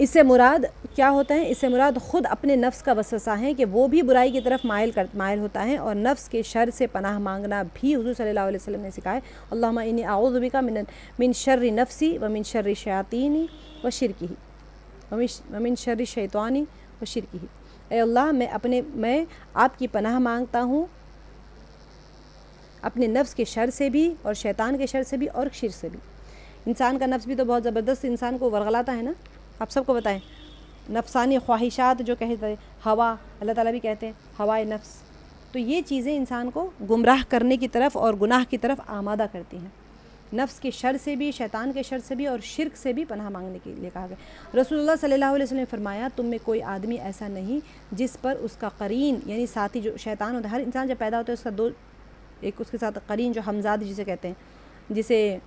اس سے مراد کیا ہوتا ہے؟ اس سے مراد خود اپنے نفس کا وسوسہ ہے کہ وہ بھی برائی کی طرف مائل ہوتا ہے، اور نفس کے شر سے پناہ مانگنا بھی حضور صلی اللہ علیہ وسلم نے سکھایا، اللہم انی اعوذ بک من شر نفسی ومن شر شیاطینی وشرکہ ومن شر الشیطان وشرکہ، اے اللہ میں آپ کی پناہ مانگتا ہوں اپنے نفس کے شر سے بھی، اور شیطان کے شر سے بھی، اور شرک سے بھی۔ انسان کا نفس بھی تو بہت زبردست انسان کو ورغلاتا ہے نا، آپ سب کو بتائیں، نفسانی خواہشات جو کہتے ہیں، ہوا، اللہ تعالیٰ بھی کہتے ہیں ہوائے نفس، تو یہ چیزیں انسان کو گمراہ کرنے کی طرف اور گناہ کی طرف آمادہ کرتی ہیں۔ نفس کے شر سے بھی، شیطان کے شر سے بھی، اور شرک سے بھی پناہ مانگنے کے لیے کہا گیا۔ رسول اللہ صلی اللہ علیہ وسلم نے فرمایا، تم میں کوئی آدمی ایسا نہیں جس پر اس کا قرین، یعنی ساتھی جو شیطان ہوتا ہے، ہر انسان جب پیدا ہوتا ہے اس کا ایک اس کے ساتھ قرین جو حمزاد جسے کہتے ہیں، جسے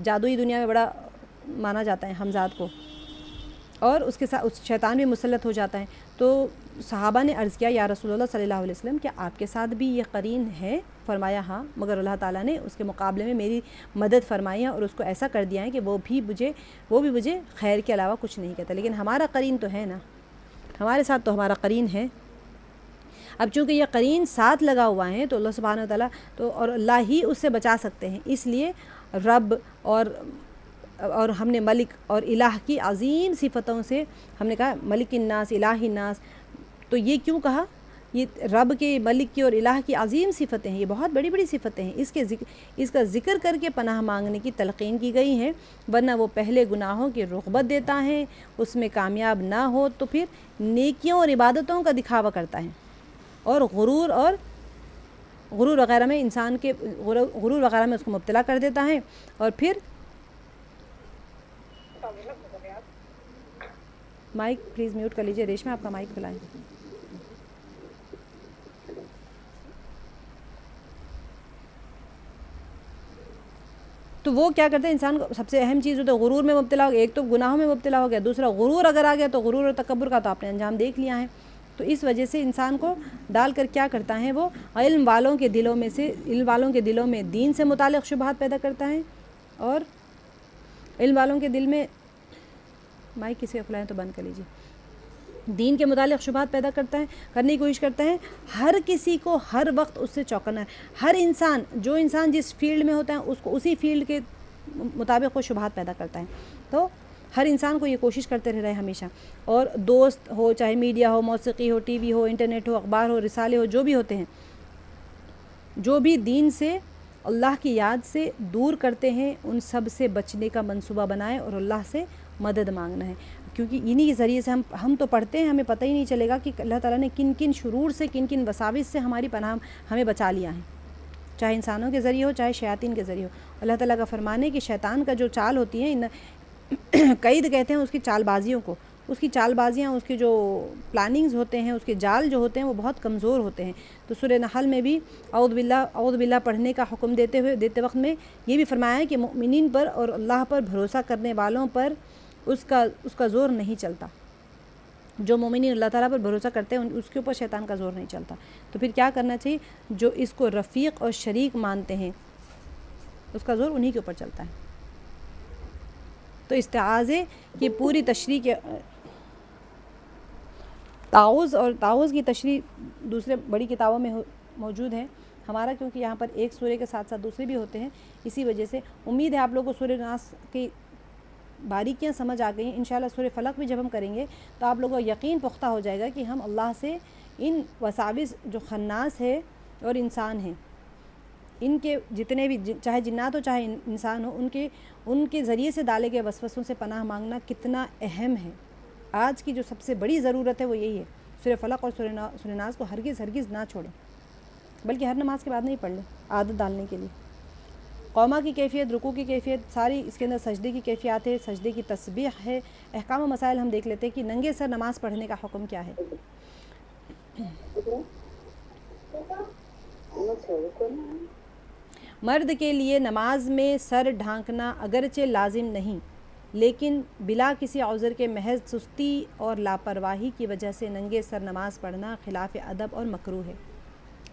جادوئی دنیا میں بڑا مانا جاتا ہے حمزاد کو، اور اس کے ساتھ شیطان بھی مسلط ہو جاتا ہے۔ تو صحابہ نے عرض کیا، یا رسول اللہ صلی اللہ علیہ وسلم، کیا آپ کے ساتھ بھی یہ قرین ہے؟ فرمایا ہاں، مگر اللہ تعالیٰ نے اس کے مقابلے میں میری مدد فرمائی ہے اور اس کو ایسا کر دیا ہے کہ وہ بھی مجھے خیر کے علاوہ کچھ نہیں کہتا، لیکن ہمارا قرین تو ہے نا، ہمارے ساتھ تو ہمارا قرین ہے۔ اب چونکہ یہ قرین ساتھ لگا ہوا ہے تو اللہ سبحانہ وتعالیٰ تو اور اللہ ہی اس سے بچا سکتے ہیں، اس لیے رب اور ہم نے ملک اور الہ کی عظیم صفتوں سے ہم نے کہا ملک الناس، الہ الناس، تو یہ کیوں کہا؟ یہ رب کے، ملک کی اور الہ کی عظیم صفتیں ہیں، یہ بہت بڑی بڑی صفتیں ہیں، اس کا ذکر کر کے پناہ مانگنے کی تلقین کی گئی ہے، ورنہ وہ پہلے گناہوں کی رغبت دیتا ہے، اس میں کامیاب نہ ہو تو پھر نیکیوں اور عبادتوں کا دکھاوا کرتا ہے، اور غرور وغیرہ میں انسان کے غرور وغیرہ میں اس کو مبتلا کر دیتا ہے، اور پھر مائک پلیز میوٹ کر لیجئے، ریشمہ آپ کا مائک کھلائیں۔ تو وہ کیا کرتے ہیں، انسان کو سب سے اہم چیز ہوتا ہے غرور میں مبتلا ہو گیا، ایک تو گناہوں میں مبتلا ہو گیا، دوسرا غرور اگر آ گیا تو غرور اور تکبر کا تو آپ نے انجام دیکھ لیا ہے۔ تو اس وجہ سے انسان کو ڈال کر کیا کرتا ہے، وہ علم والوں کے دلوں میں دین سے متعلق شبہات پیدا کرتا ہے، اور علم والوں کے دل میں مائک کسی کھلائیں تو بند کر لیجیے، دین کے متعلق شبہات پیدا کرتا ہے، کرنے کی کوشش کرتا ہے، ہر کسی کو ہر وقت اس سے چوکنا ہے، ہر انسان جو انسان جس فیلڈ میں ہوتا ہے اس کو اسی فیلڈ کے مطابق وہ شبہات پیدا کرتا ہے۔ تو ہر انسان کو یہ کوشش کرتے رہ رہے ہمیشہ، اور دوست ہو، چاہے میڈیا ہو، موسیقی ہو، ٹی وی ہو، انٹرنیٹ ہو، اخبار ہو، رسالے ہو، جو بھی ہوتے ہیں، جو بھی دین سے، اللہ کی یاد سے دور کرتے ہیں، ان سب سے بچنے کا منصوبہ بنائیں اور اللہ سے مدد مانگنا ہے، کیونکہ انہی کے ذریعے سے ہم تو پڑھتے ہیں، ہمیں پتہ ہی نہیں چلے گا کہ اللہ تعالیٰ نے کن کن شرور سے، کن کن وساوس سے ہماری پناہ ہمیں بچا لیا ہے، چاہے انسانوں کے ذریعے ہو، چاہے شیاطین کے ذریعے ہو۔ اللہ تعالیٰ کا فرمان ہے کہ شیطان کا جو چال ہوتی ہے، قید کہتے ہیں اس کی چال بازیوں کو، اس کی چال بازیاں، اس کے جو پلاننگز ہوتے ہیں، اس کے جال جو ہوتے ہیں وہ بہت کمزور ہوتے ہیں۔ تو سورہ نحل میں بھی اعوذ باللہ پڑھنے کا حکم دیتے وقت میں یہ بھی فرمایا ہے کہ مؤمنین پر اور اللہ پر بھروسہ کرنے والوں پر اس کا زور نہیں چلتا، جو مومنین اللہ تعالیٰ پر بھروسہ کرتے ہیں اس کے اوپر شیطان کا زور نہیں چلتا۔ تو پھر کیا کرنا چاہیے؟ جو اس کو رفیق اور شریک مانتے ہیں اس کا زور انہی کے اوپر چلتا ہے۔ تو استعاذے کی پوری تشریح کے تعوذ کی تشریح دوسرے بڑی کتابوں میں موجود ہے، ہمارا کیونکہ یہاں پر ایک سورہ کے ساتھ ساتھ دوسرے بھی ہوتے ہیں، اسی وجہ سے امید ہے آپ لوگوں کو سورہ ناس کی باریکیاں سمجھ آ گئی ہیں۔ انشاءاللہ سورہ فلق بھی جب ہم کریں گے تو آپ لوگوں کو یقین پختہ ہو جائے گا کہ ہم اللہ سے ان وساوس جو خناس ہے اور انسان ہیں، ان کے جتنے بھی چاہے جنات ہو چاہے انسان ہو، ان کے ذریعے سے ڈالے گئے وسوسوں سے پناہ مانگنا کتنا اہم ہے۔ آج کی جو سب سے بڑی ضرورت ہے وہ یہی ہے، سورہ فلق اور سورہ ناس کو ہرگز نہ چھوڑیں، بلکہ ہر نماز کے بعد نہیں پڑھ لیں عادت ڈالنے کے لیے۔ قومہ کی کیفیت، رکوع کی کیفیت، ساری اس کے اندر سجدے کی کیفیات ہے، سجدے کی تسبیح ہے، احکام و مسائل ہم دیکھ لیتے ہیں کہ ننگے سر نماز پڑھنے کا حکم کیا ہے۔ مرد کے لیے نماز میں سر ڈھانکنا اگرچہ لازم نہیں، لیکن بلا کسی عذر کے محض سستی اور لاپرواہی کی وجہ سے ننگے سر نماز پڑھنا خلاف ادب اور مکروہ ہے۔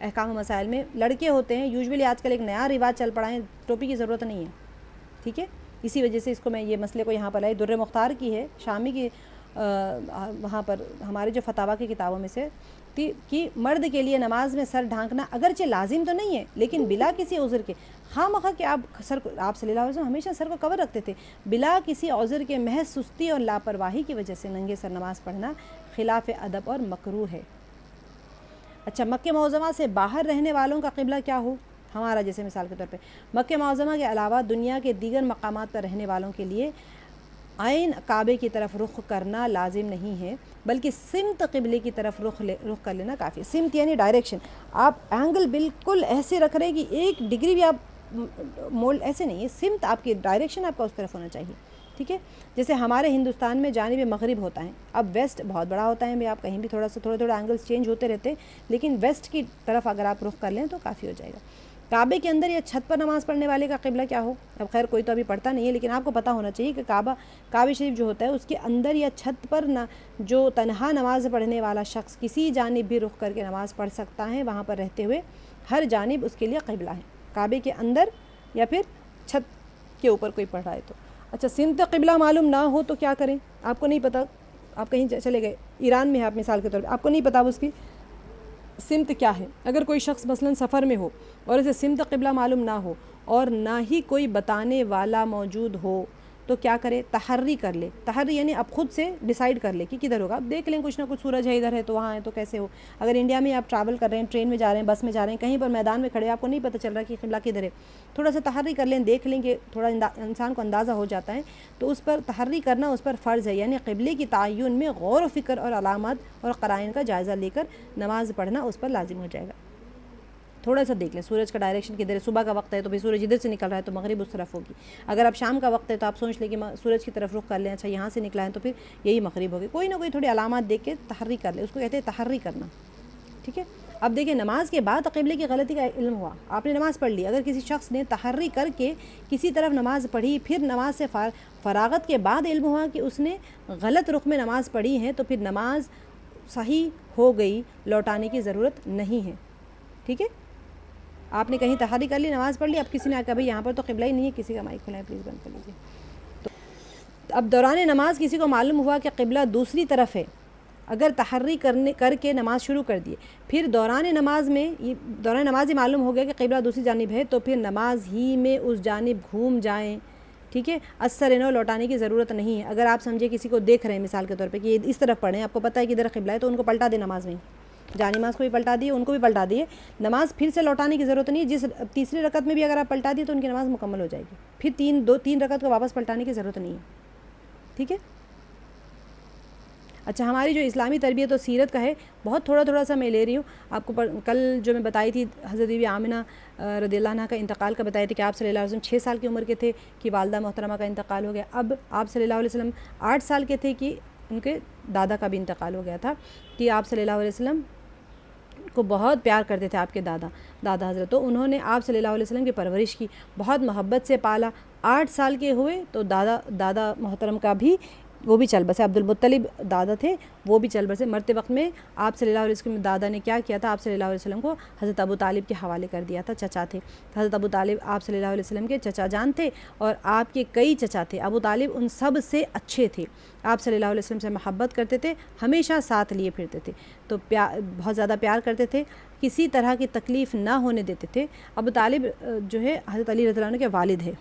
احکام و مسائل میں لڑکے ہوتے ہیں، یوزولی آج کل ایک نیا رواج چل پڑا ہے، ٹوپی کی ضرورت نہیں ہے، ٹھیک ہے، اسی وجہ سے اس کو میں یہ مسئلے کو یہاں پر لائی۔ در مختار کی ہے، شامی کی، وہاں پر ہمارے جو فتاویٰ کی کتابوں میں سے کہ مرد کے لیے نماز میں سر ڈھانکنا اگرچہ لازم تو نہیں ہے، لیکن بلا کسی عذر کے، خواہ مخواہ کہ آپ صلی اللہ علیہ وسلم ہمیشہ سر کو کور رکھتے تھے، بلا کسی عذر کے محض سستی اور لاپرواہی کی وجہ سے ننگے سر نماز پڑھنا خلاف ادب اور مکروہ ہے۔ اچھا، مکہ معظمہ سے باہر رہنے والوں کا قبلہ کیا ہو؟ ہمارا جیسے مثال کے طور پہ مکہ معظمہ کے علاوہ دنیا کے دیگر مقامات پر رہنے والوں کے لیے عین کعبے کی طرف رخ کرنا لازم نہیں ہے، بلکہ سمت قبلے کی طرف رخ کر لینا کافی ہے۔ سمت یعنی ڈائریکشن، آپ اینگل بالکل ایسے رکھ رہے کہ 1 ڈگری بھی آپ مول ایسے نہیں ہے، سمت آپ کی ڈائریکشن آپ کا اس طرف ہونا چاہیے، ٹھیک ہے۔ جیسے ہمارے ہندوستان میں جانب مغرب ہوتا ہے، اب ویسٹ بہت بڑا ہوتا ہے، آپ کہیں بھی تھوڑا اینگلز چینج ہوتے رہتے ہیں، لیکن ویسٹ کی طرف اگر آپ رخ کر لیں تو کافی ہو جائے گا۔ کعبے کے اندر یا چھت پر نماز پڑھنے والے کا قبلہ کیا ہو؟ اب خیر کوئی تو ابھی پڑھتا نہیں ہے، لیکن آپ کو پتہ ہونا چاہیے کہ کعبہ شریف جو ہوتا ہے اس کے اندر یا چھت پر جو تنہا نماز پڑھنے والا شخص کسی جانب بھی رخ کر کے نماز پڑھ سکتا ہے، وہاں پر رہتے ہوئے ہر جانب اس کے لیے قبلہ ہے، کعبے کے اندر یا پھر چھت کے اوپر کوئی پڑھ رہا ہے تو۔ اچھا، سمت قبلہ معلوم نہ ہو تو کیا کریں؟ آپ کو نہیں پتہ، آپ کہیں چلے گئے، ایران میں ہے آپ مثال کے طور پہ، آپ کو نہیں پتہ اس کی سمت کیا ہے۔ اگر کوئی شخص مثلا سفر میں ہو اور اسے سمت قبلہ معلوم نہ ہو اور نہ ہی کوئی بتانے والا موجود ہو تو کیا کرے؟ تحری کر لے۔ تحری یعنی اب خود سے ڈیسائیڈ کر لے کہ کدھر ہوگا، اب دیکھ لیں کچھ نہ کچھ، سورج ہے ادھر ہے تو وہاں ہے تو کیسے ہو۔ اگر انڈیا میں آپ ٹریول کر رہے ہیں، ٹرین میں جا رہے ہیں، بس میں جا رہے ہیں، کہیں پر میدان میں کھڑے، آپ کو نہیں پتہ چل رہا کہ قبلہ کدھر ہے، تھوڑا سا تحری کر لیں، دیکھ لیں کہ تھوڑا انسان کو اندازہ ہو جاتا ہے، تو اس پر تحری کرنا اس پر فرض ہے، یعنی قبلے کی تعین میں غور و فکر اور علامات اور قرائن کا جائزہ لے کر نماز پڑھنا اس پر لازم ہو جائے گا۔ تھوڑا سا دیکھ لیں سورج کا ڈائریکشن کدھر ہے، صبح کا وقت ہے تو بھی سورج ادھر سے نکل رہا ہے تو مغرب اس طرف ہوگی، اگر اب شام کا وقت ہے تو آپ سوچ لیں کہ سورج کی طرف رخ کر لیں، اچھا یہاں سے نکلا ہے تو پھر یہی مغرب ہوگی، کوئی نہ کوئی تھوڑی علامات دیکھ کے تحری کر لیں، اس کو کہتے ہیں تحری کرنا، ٹھیک ہے۔ اب دیکھیں نماز کے بعد قبلے کی غلطی کا علم ہوا، آپ نے نماز پڑھ لی، اگر کسی شخص نے تحری کر کے کسی طرف نماز پڑھی، پھر نماز سے فراغت کے بعد علم ہوا کہ اس نے غلط رخ میں نماز پڑھی ہے، تو پھر نماز صحیح ہو گئی، لوٹانے کی ضرورت نہیں ہے، ٹھیک ہے۔ آپ نے کہیں تحری کر لی، نماز پڑھ لی، اب کسی نے کہا بھائی یہاں پر تو قبلہ ہی نہیں ہے، کسی کا مائک کھلائیں پلیز، بند کر لیجیے۔ تو اب دوران نماز کسی کو معلوم ہوا کہ قبلہ دوسری طرف ہے، اگر تحری کر کے نماز شروع کر دیے، پھر دوران نماز ہی معلوم ہو گیا کہ قبلہ دوسری جانب ہے، تو پھر نماز ہی میں اس جانب گھوم جائیں، ٹھیک ہے، اثر نو لوٹانے کی ضرورت نہیں ہے۔ اگر آپ سمجھے کسی کو دیکھ رہے ہیں مثال کے طور پہ کہ یہ اس طرف پڑھیں، آپ کو پتہ ہے کہ ادھر قبلہ ہے، تو ان کو پلٹا دیں نماز میں، جانی نماز کو بھی پلٹا دیے، ان کو بھی پلٹا دیے، نماز پھر سے لوٹانے کی ضرورت نہیں ہے۔ جس تیسری رکعت میں بھی اگر آپ پلٹا دیے تو ان کی نماز مکمل ہو جائے گی، پھر تین رکعت کو واپس پلٹانے کی ضرورت نہیں ہے۔ ٹھیک ہے. اچھا ہماری جو اسلامی تربیت و سیرت کا ہے بہت تھوڑا سا میں لے رہی ہوں آپ کو. کل جو میں بتائی تھی حضرت بی بی آمنہ رضی اللہ عنہ کا انتقال کا بتائی تھی کہ آپ صلی اللہ علیہ وسلم 6 سال کی عمر کے تھے کہ والدہ محترمہ کا انتقال ہو گیا. اب آپ صلی اللہ علیہ وسلم 8 سال کے تھے کہ ان کے دادا کا بھی انتقال ہو گیا تھا کہ آپ صلی اللہ علیہ وسلم کو بہت پیار کرتے تھے آپ کے دادا حضرت. تو انہوں نے آپ صلی اللہ علیہ وسلم کی پرورش کی, بہت محبت سے پالا. 8 سال کے ہوئے تو دادا محترم کا بھی وہ بھی چل بسے. عبد المطلب دادا تھے, وہ بھی چل بسے. مرتے وقت میں آپ صلی اللہ علیہ وسلم دادا نے کیا کیا تھا, آپ صلی اللہ علیہ وسلم کو حضرت ابو طالب کے حوالے کر دیا تھا. چچا تھے حضرت ابو طالب, آپ صلی اللہ علیہ وسلم کے چچا جان تھے, اور آپ کے کئی چچا تھے. ابو طالب ان سب سے اچھے تھے, آپ صلی اللہ علیہ وسلم سے محبت کرتے تھے, ہمیشہ ساتھ لیے پھرتے تھے, تو بہت زیادہ پیار کرتے تھے, کسی طرح کی تکلیف نہ ہونے دیتے تھے. ابو طالب جو ہے حضرت علی رضی اللہ عنہ کے والد ہے.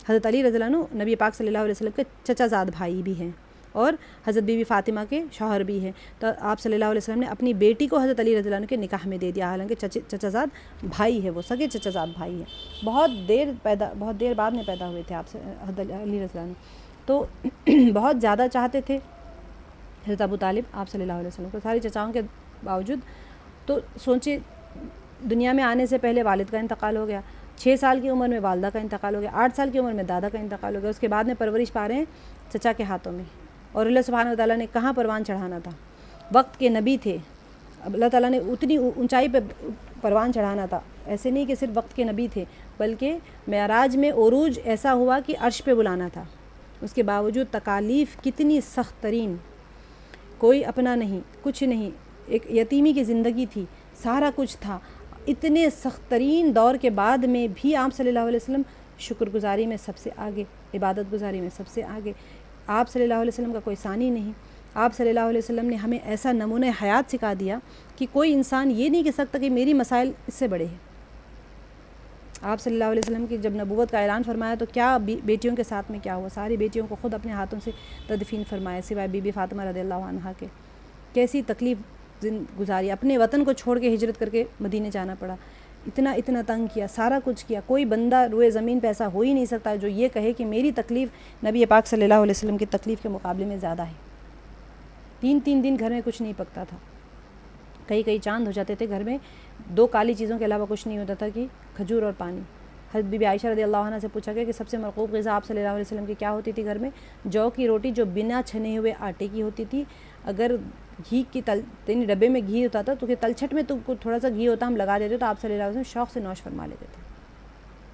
حضرت علی رضی اللہ عنہ نبی پاک صلی اللہ علیہ وسلم کے چچا زاد بھائی بھی ہیں, اور حضرت بی بی فاطمہ کے شوہر بھی ہیں. تو آپ صلی اللہ علیہ وسلم نے اپنی بیٹی کو حضرت علی رضی اللہ عنہ کے نکاح میں دے دیا, حالانکہ چچا زاد بھائی ہے, وہ سگے چچا زاد بھائی ہیں. بہت دیر بعد میں پیدا ہوئے تھے آپ سے حضرت علی رضی اللہ عنہ. تو بہت زیادہ چاہتے تھے حضرت ابو طالب آپ صلی اللہ علیہ وسلم کو, سارے چچاؤں کے باوجود. تو سوچے دنیا میں آنے سے پہلے والد کا انتقال ہو گیا, 6 سال کی عمر میں والدہ کا انتقال ہو گیا, 8 سال کی عمر میں دادا کا انتقال ہو گیا, اس کے بعد میں پرورش پا رہے ہیں چچا کے ہاتھوں میں. اور اللہ سبحانہ و تعالیٰ نے کہاں پروان چڑھانا تھا, وقت کے نبی تھے. اب اللہ تعالیٰ نے اتنی اونچائی پہ پروان چڑھانا تھا, ایسے نہیں کہ صرف وقت کے نبی تھے, بلکہ معراج میں عروج ایسا ہوا کہ عرش پہ بلانا تھا. اس کے باوجود تکالیف کتنی سخت ترین, کوئی اپنا نہیں, کچھ نہیں, ایک یتیمی کی زندگی تھی, سارا کچھ تھا. اتنے سخت ترین دور کے بعد میں بھی آپ صلی اللہ علیہ وسلم شکر گزاری میں سب سے آگے, عبادت گزاری میں سب سے آگے. آپ صلی اللہ علیہ وسلم کا کوئی ثانی نہیں. آپ صلی اللہ علیہ وسلم نے ہمیں ایسا نمونہ حیات سکھا دیا کہ کوئی انسان یہ نہیں کہہ سکتا کہ میری مسائل اس سے بڑے ہیں. آپ صلی اللہ علیہ وسلم کی جب نبوت کا اعلان فرمایا تو کیا بیٹیوں کے ساتھ میں کیا ہوا, ساری بیٹیوں کو خود اپنے ہاتھوں سے تدفین فرمایا, سوائے بی بی فاطمہ رضی اللہ عنہا کے. کیسی تکلیف گزاری, اپنے وطن کو چھوڑ کے ہجرت کر کے مدینے جانا پڑا, اتنا تنگ کیا, سارا کچھ کیا. کوئی بندہ روئے زمین پہ ایسا ہو ہی نہیں سکتا جو یہ کہے کہ میری تکلیف نبی پاک صلی اللہ علیہ وسلم کی تکلیف کے مقابلے میں زیادہ ہے. 3 دن گھر میں کچھ نہیں پکتا تھا, کئی چاند ہو جاتے تھے گھر میں, 2 کالی چیزوں کے علاوہ کچھ نہیں ہوتا تھا کہ کھجور اور پانی. حضرت بی بی عائشہ رضی اللہ عنہ سے پوچھا گیا کہ سب سے مرغوب غذا آپ صلی اللہ علیہ وسلم کی کیا ہوتی تھی گھر میں؟ جو کی روٹی, جو بنا چھنے ہوئے آٹے کی ہوتی تھی. اگر گھی کی یعنی ڈبے میں گھی ہوتا تھا تو کہ تلچھٹ میں تو تھوڑا سا گھی ہوتا, ہم لگا دیتے تو آپ صلی اللہ علیہ وسلم شوق سے نوش فرما لیتے تھے.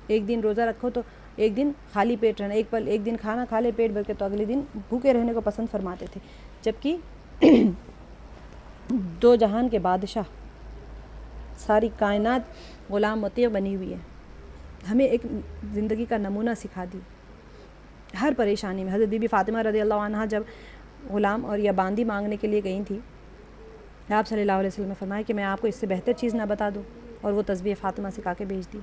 ایک دن روزہ رکھو تو ایک دن خالی پیٹ رہنا, ایک دن کھانا کھا لے پیٹ بھر کے, تو اگلے دن بھوکے رہنے کو پسند فرماتے تھے. جبکہ 2 جہان کے بادشاہ, ساری کائنات غلام مطیع بنی ہوئی ہے, ہمیں ایک زندگی کا نمونہ سکھا دی ہر پریشانی میں. حضرت بی بی فاطمہ رضی اللہ عنہ جب غلام اور یا باندی مانگنے کے لیے گئی تھی, آپ صلی اللہ علیہ وسلم نے فرمایا کہ میں آپ کو اس سے بہتر چیز نہ بتا دوں, اور وہ تسبیح فاطمہ سکھا کے بھیج دی.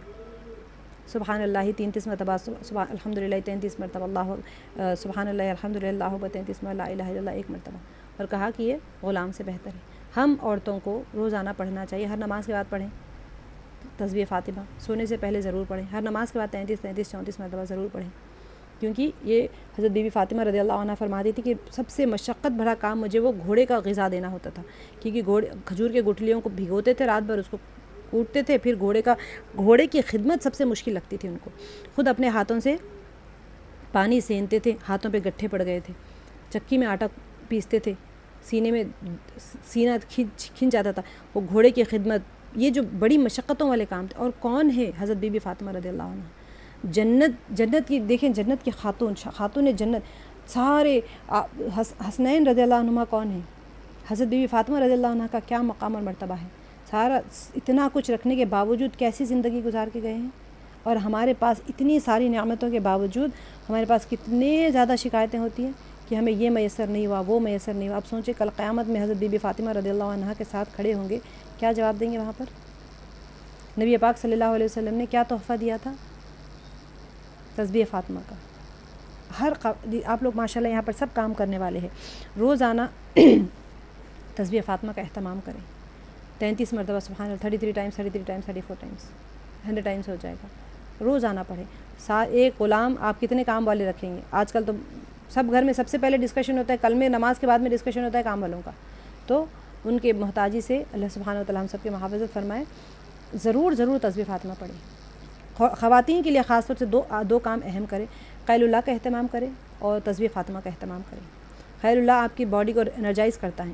سبحان اللہ 33 مرتبہ, الحمد للہ 33 مرتبہ, اللہ سبحان اللہ الحمد للہ 33 مرتبہ, لا الہ الا اللہ 1 مرتبہ, اور کہا کہ یہ غلام سے بہتر ہے. ہم عورتوں کو روزانہ پڑھنا چاہیے, ہر نماز کے بعد پڑھیں تسبیح فاطمہ, سونے سے پہلے ضرور پڑھیں, ہر نماز کے بعد 33 34 مرتبہ ضرور پڑھیں. کیونکہ یہ حضرت بی بی فاطمہ رضی اللہ عنہ فرماتی تھی کہ سب سے مشقت بھرا کام مجھے وہ گھوڑے کا غذا دینا ہوتا تھا, کیونکہ کھجور کے گٹھلیوں کو بھگوتے تھے رات بھر, اس کو کوٹتے تھے, پھر گھوڑے کی خدمت سب سے مشکل لگتی تھی ان کو. خود اپنے ہاتھوں سے پانی سینتے تھے, ہاتھوں پہ گٹھے پڑ گئے تھے, چکی میں آٹا پیستے تھے, سینے میں سینہ کھنچ جاتا تھا, وہ گھوڑے کی خدمت, یہ جو بڑی مشقتوں والے کام تھے. اور کون ہے حضرت بی بی فاطمہ رضی اللہ عنہ, جنت کی دیکھیں, جنت کی خاتون جنت, سارے حسنین رضی اللہ عنہما کون ہیں, حضرت بی بی فاطمہ رضی اللہ عنہ کا کیا مقام اور مرتبہ ہے. سارا اتنا کچھ رکھنے کے باوجود کیسی زندگی گزار کے گئے ہیں, اور ہمارے پاس اتنی ساری نعمتوں کے باوجود ہمارے پاس کتنے زیادہ شکایتیں ہوتی ہیں کہ ہمیں یہ میسر نہیں ہوا, وہ میسر نہیں ہوا. اب سوچیں کل قیامت میں حضرت بی بی فاطمہ رضی اللہ عنہ کے ساتھ کھڑے ہوں گے, کیا جواب دیں گے وہاں پر؟ نبی پاک صلی اللہ علیہ وسلم نے کیا تحفہ دیا تھا؟ تسبیح فاطمہ کا. آپ لوگ ماشاءاللہ یہاں پر سب کام کرنے والے ہیں, روزانہ تسبیح فاطمہ کا اہتمام کریں. 33 مرتبہ سبحان اللہ, 33 ٹائمز, 34 ٹائمز, 100 ٹائمز ہو جائے گا. روزانہ پڑھیں. ایک غلام آپ کتنے کام والے رکھیں گے؟ آج کل تو سب گھر میں سب سے پہلے ڈسکشن ہوتا ہے کلمے نماز کے بعد میں ڈسکشن ہوتا ہے کام والوں کا. تو ان کے محتاجی سے اللہ سبحانہ و تعالیٰ ہم سب کی محافظت فرمائے. ضرور تسبیح فاطمہ پڑھیں. خواتین کے لیے خاص طور سے دو کام اہم کریں. خیل اللہ کا اہتمام کریں اور تسبیح فاطمہ کا اہتمام کریں. خیل اللہ آپ کی باڈی کو انرجائز کرتا ہے.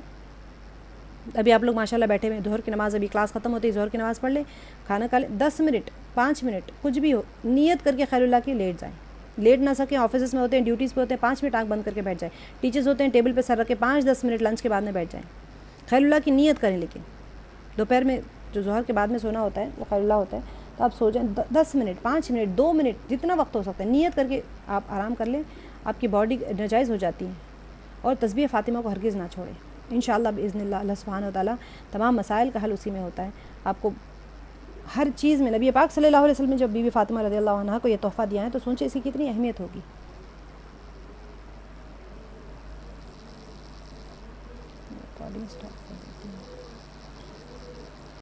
ابھی آپ لوگ ماشاءاللہ بیٹھے ہوئے ظہر کی نماز ابھی کلاس ختم ہوتی ہے, ظہر کی نماز پڑھ لیں, کھانا کھا لیں, 10 منٹ 5 منٹ کچھ بھی ہو نیت کر کے خیل اللہ کی لیٹ جائیں. لیٹ نہ سکیں, آفیسز میں ہوتے ہیں, ڈیوٹیز پہ ہوتے ہیں, 5 منٹ آنکھ بند کر کے بیٹھ جائیں. ٹیچرز ہوتے ہیں ٹیبل پہ سر رکھ کے 5-10 منٹ لنچ کے بعد میں بیٹھ جائیں. خیل اللہ کی نیت کریں. لیکن دوپہر میں جو ظہر کے بعد میں سونا ہوتا ہے وہ خیل اللہ ہوتا ہے, تو آپ سو جائیں 10 منٹ 5 منٹ 2 منٹ جتنا وقت ہو سکتا ہے نیت کر کے آپ آرام کر لیں. آپ کی باڈی انرجائز ہو جاتی ہے. اور تسبیح فاطمہ کو ہرگز نہ چھوڑیں. انشاءاللہ باذن اللہ اللہ سبحانہ و تعالیٰ تمام مسائل کا حل اسی میں ہوتا ہے. آپ کو ہر چیز میں نبی پاک صلی اللہ علیہ وسلم نے جب بی بی فاطمہ رضی اللہ عنہا کو یہ تحفہ دیا ہے تو سوچیں اس کی کتنی اہمیت ہوگی. ریکارڈنگ اسٹاپ کر دیں.